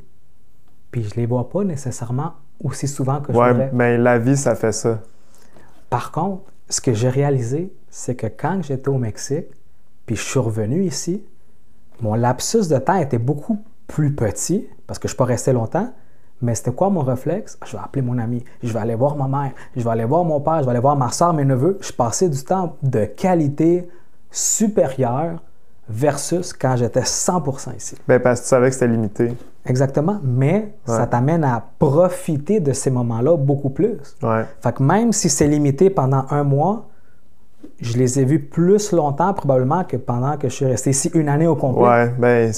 puis je les vois pas nécessairement aussi souvent que je voudrais. Mais la vie, ça fait ça. Par contre, ce que j'ai réalisé, c'est que quand j'étais au Mexique, puis je suis revenu ici, mon lapsus de temps était beaucoup plus petit, parce que je ne suis pas resté longtemps, mais c'était quoi mon réflexe? Je vais appeler mon ami, je vais aller voir ma mère, je vais aller voir mon père, je vais aller voir ma soeur, mes neveux. Je passais du temps de qualité supérieure versus quand j'étais 100% ici. Bien, parce que tu savais que c'était limité. Exactement, mais ça t'amène à profiter de ces moments-là beaucoup plus. Fait que même si c'est limité pendant 1 mois, je les ai vus plus longtemps probablement que pendant que je suis resté ici 1 année au complet. Ouais, bien,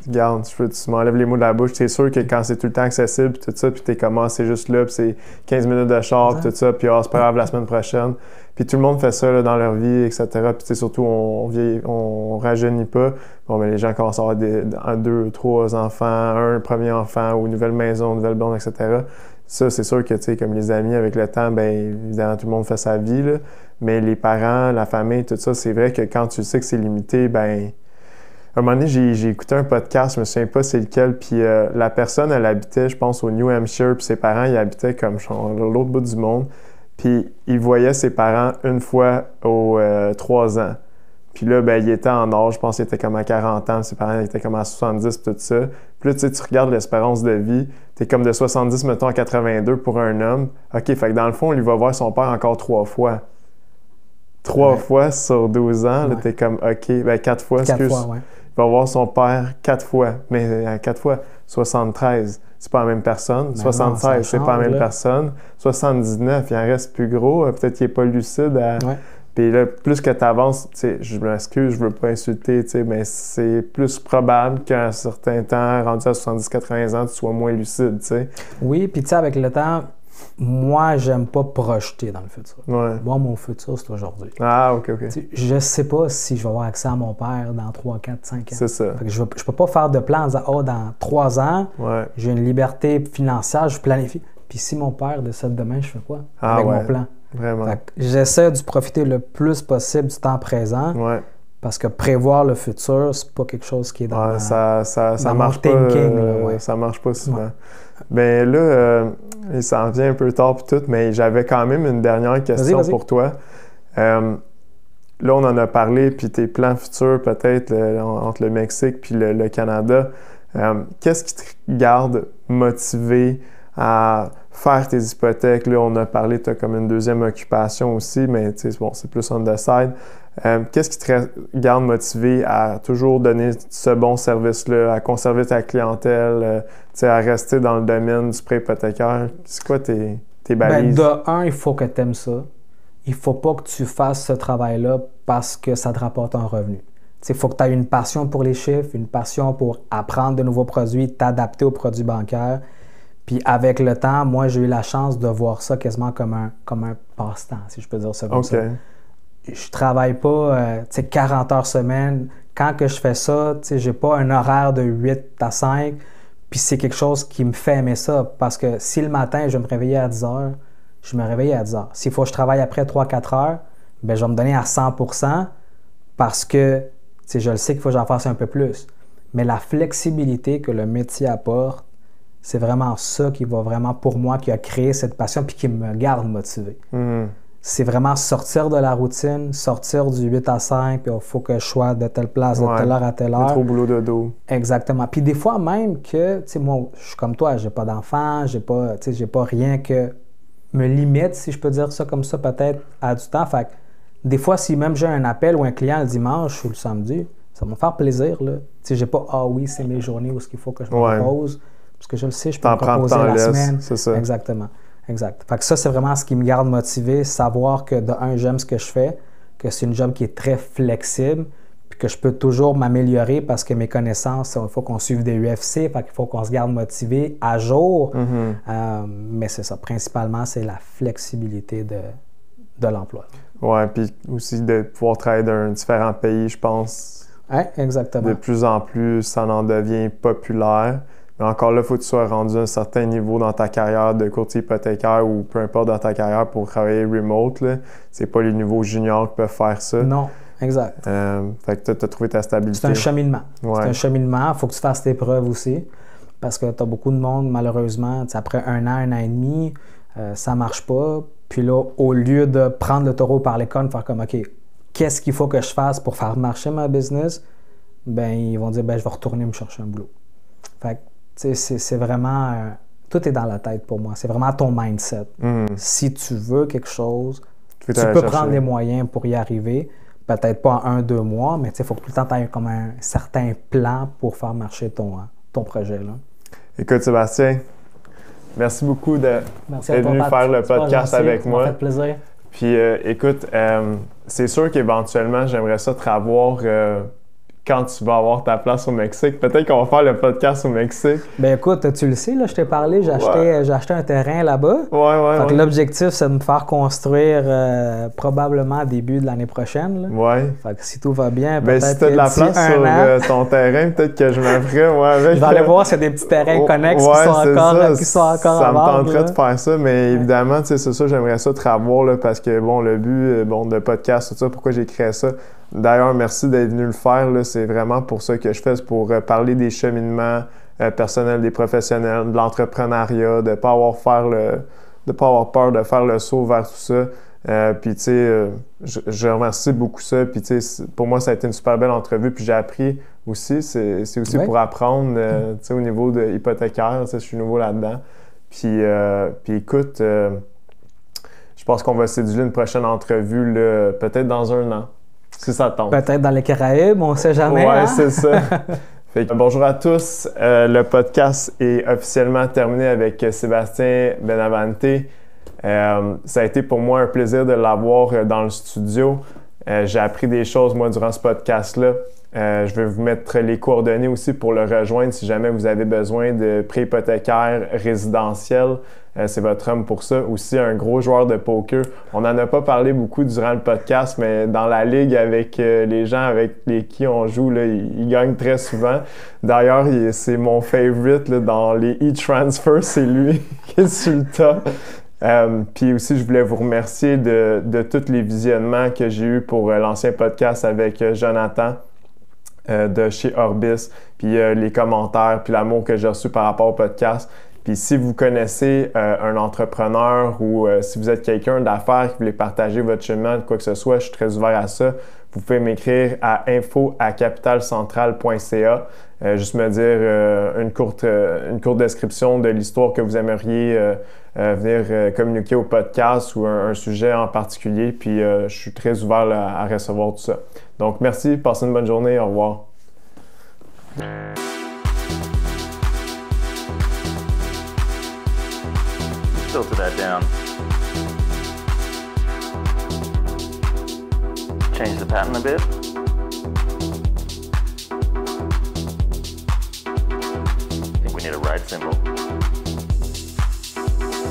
regarde, tu m'enlèves les mots de la bouche. C'est sûr que quand c'est tout le temps accessible, puis tout ça, puis t'es comme, c'est juste là, puis c'est 15 minutes de char, puis tout ça, puis c'est pas grave la semaine prochaine. Puis tout le monde fait ça là, dans leur vie, etc. Puis surtout, on rajeunit pas. Bon, ben les gens commencent à avoir 2, 3 enfants, un premier enfant, ou une nouvelle maison, une nouvelle blonde, etc. Ça, c'est sûr que, tu sais, comme les amis, avec le temps, bien, évidemment, tout le monde fait sa vie, là. Mais les parents, la famille, tout ça, c'est vrai que quand tu sais que c'est limité, bien... À un moment donné, j'ai écouté un podcast, je me souviens pas c'est lequel, puis la personne, elle habitait, je pense, au New Hampshire, puis ses parents, ils habitaient comme l'autre bout du monde, puis il voyait ses parents 1 fois aux 3 ans. Puis là, ben, il était en âge, je pense qu'il était comme à 40 ans, ses parents étaient comme à 70, puis tout ça. Puis là, tu sais, tu regardes l'espérance de vie, t'es comme de 70, mettons, à 82 pour un homme. OK, fait que dans le fond, il va voir son père encore 3 fois. 3 fois sur 12 ans, là, t'es comme, OK, ben 4 fois, 4 fois, il va voir son père 4 fois. Mais 4 fois, 73, c'est pas la même personne. 76, c'est pas la même personne. 79, il en reste plus gros. Peut-être qu'il n'est pas lucide. Puis là, plus que tu avances, tu sais, je m'excuse, je veux pas insulter, tu sais, mais c'est plus probable qu'à un certain temps, rendu à 70-80 ans, tu sois moins lucide, tu sais. Oui, puis tu sais, avec le temps, moi, j'aime pas projeter dans le futur. Moi, mon futur, c'est aujourd'hui. Ah, OK. Je sais pas si je vais avoir accès à mon père dans 3, 4, 5 ans. C'est ça. Fait que je peux pas faire de plan en disant, dans 3 ans, j'ai une liberté financière, je planifie. Puis si mon père décède demain, je fais quoi avec mon plan? Vraiment. J'essaie de profiter le plus possible du temps présent parce que prévoir le futur, c'est pas quelque chose qui est dans, ça dans marche mon thinking. Pas, ça marche pas souvent. Ben là, ça en vient un peu tard puis tout, mais j'avais quand même une dernière question pour toi. Là, on en a parlé, puis tes plans futurs peut-être entre le Mexique puis le Canada. Qu'est-ce qui te garde motivé à faire tes hypothèques? Là, on a parlé, tu as comme une deuxième occupation aussi, mais bon, c'est plus on the side. Qu'est-ce qui te garde motivé à toujours donner ce bon service-là, à conserver ta clientèle, à rester dans le domaine du prêt hypothécaire? C'est quoi tes balises? De un, il faut que tu aimes ça. Il ne faut pas que tu fasses ce travail-là parce que ça te rapporte un revenu. Il faut que tu aies une passion pour les chiffres, une passion pour apprendre de nouveaux produits, t'adapter aux produits bancaires. Puis avec le temps, moi, j'ai eu la chance de voir ça quasiment comme un passe-temps, si je peux dire ça comme ça. Je travaille pas 40 heures semaine. Quand que je fais ça, j'ai pas un horaire de 8 à 5. Puis c'est quelque chose qui me fait aimer ça. Parce que si le matin, je vais me réveiller à 10 heures, je me réveille à 10 heures. S'il faut que je travaille après 3-4 heures, bien, je vais me donner à 100% parce que je le sais qu'il faut que j'en fasse un peu plus. Mais la flexibilité que le métier apporte, c'est vraiment ça qui va vraiment, pour moi, qui a créé cette passion puis qui me garde motivé. C'est vraiment sortir de la routine, sortir du 8 à 5, puis il faut que je sois de telle place, de telle heure à telle heure. Trop boulot de dos. Exactement. Puis des fois même que, tu sais, moi, je suis comme toi, j'ai pas d'enfant, j'ai pas rien que me limite, si je peux dire ça comme ça, peut-être à du temps. Fait que des fois, si même j'ai un appel ou un client le dimanche ou le samedi, ça va me faire plaisir, là. Tu sais, j'ai pas « Ah oui, c'est mes journées où il faut que je me repose », parce que je le sais, je peux me reposer la semaine. C'est ça. Exactement. Exact. Fait que ça, c'est vraiment ce qui me garde motivé, savoir que de un, j'aime ce que je fais, que c'est une job qui est très flexible, puis que je peux toujours m'améliorer parce que mes connaissances, il faut qu'on suive des UFC, fait qu'il faut qu'on se garde motivé à jour. Mais c'est ça, principalement, c'est la flexibilité de l'emploi. Oui, puis aussi de pouvoir travailler dans différents pays, je pense. Oui, exactement. De plus en plus, ça en devient populaire. Mais encore là, il faut que tu sois rendu à un certain niveau dans ta carrière de courtier hypothécaire ou peu importe dans ta carrière pour travailler remote. C'est pas les niveaux juniors qui peuvent faire ça. Non, exact. Fait que tu as trouvé ta stabilité. C'est un cheminement. Ouais. C'est un cheminement. Il faut que tu fasses tes preuves aussi. Parce que tu as beaucoup de monde, malheureusement, après un an et demi, ça marche pas. Puis là, au lieu de prendre le taureau par les cornes, faire comme OK, qu'est-ce qu'il faut que je fasse pour faire marcher ma business? Ben ils vont dire je vais retourner me chercher un boulot. Fait que c'est vraiment... tout est dans la tête pour moi. C'est vraiment ton mindset. Si tu veux quelque chose, tu peux prendre les moyens pour y arriver. Peut-être pas en 1-2 mois, mais il faut que tout le temps tu aies comme un certain plan pour faire marcher ton projet. Là. Écoute, Sébastien, merci beaucoup d'être venu faire le podcast avec moi. Ça m'a fait plaisir. Puis écoute, c'est sûr qu'éventuellement, j'aimerais ça te revoir quand tu vas avoir ta place au Mexique. Peut-être qu'on va faire le podcast au Mexique. Ben écoute, tu le sais, là, je t'ai parlé, j'ai acheté un terrain là-bas. Ouais. L'objectif, c'est de me faire construire probablement début de l'année prochaine. Là. Ouais. Fait que si tout va bien, peut-être si tu as de la place sur ton terrain, peut-être que je me ferais avec. Je vais aller voir s'il y a des petits terrains connexes qui sont encore ça à vendre. Ça me tenterait de faire ça, mais évidemment, c'est ça, j'aimerais ça te revoir là, parce que le but de podcast, tout ça, pourquoi j'ai créé ça. D'ailleurs, merci d'être venu le faire. Là. C'est vraiment pour ça que je fais, c'est pour parler des cheminements personnels, des professionnels, de l'entrepreneuriat, de ne pas avoir peur de faire le saut vers tout ça. Puis, tu sais, je remercie beaucoup ça. Puis, tu sais, pour moi, ça a été une super belle entrevue. Puis, j'ai appris aussi. C'est aussi pour apprendre, tu sais, au niveau de hypothécaire. Tu sais, je suis nouveau là-dedans. Puis écoute, je pense qu'on va séduire une prochaine entrevue, là, peut-être dans 1 an. Si ça tombe. Peut-être dans les Caraïbes, on ne sait jamais. Ouais, hein? c'est ça. Bonjour à tous. Le podcast est officiellement terminé avec Sébastien Benavente. Ça a été pour moi un plaisir de l'avoir dans le studio. J'ai appris des choses, moi, durant ce podcast-là. Je vais vous mettre les coordonnées aussi pour le rejoindre si jamais vous avez besoin de prêt hypothécaire résidentiel. C'est votre homme pour ça. Aussi, un gros joueur de poker. On n'en a pas parlé beaucoup durant le podcast, mais dans la ligue avec les gens avec qui on joue, là, il gagne très souvent. D'ailleurs, c'est mon favorite là, dans les e-transfers, c'est lui qui est sur le top. Puis aussi, je voulais vous remercier de tous les visionnements que j'ai eus pour l'ancien podcast avec Jonathan de chez Orbis, puis les commentaires, puis l'amour que j'ai reçu par rapport au podcast. Puis si vous connaissez un entrepreneur ou si vous êtes quelqu'un d'affaires qui voulait partager votre chemin, quoi que ce soit, je suis très ouvert à ça. Vous pouvez m'écrire à info@capitalcentral.ca. Juste me dire une courte description de l'histoire que vous aimeriez venir communiquer au podcast ou un sujet en particulier. Puis je suis très ouvert là, à recevoir tout ça. Donc merci, passez une bonne journée, au revoir. Filter that down. Change the pattern a bit. I think we need a ride symbol.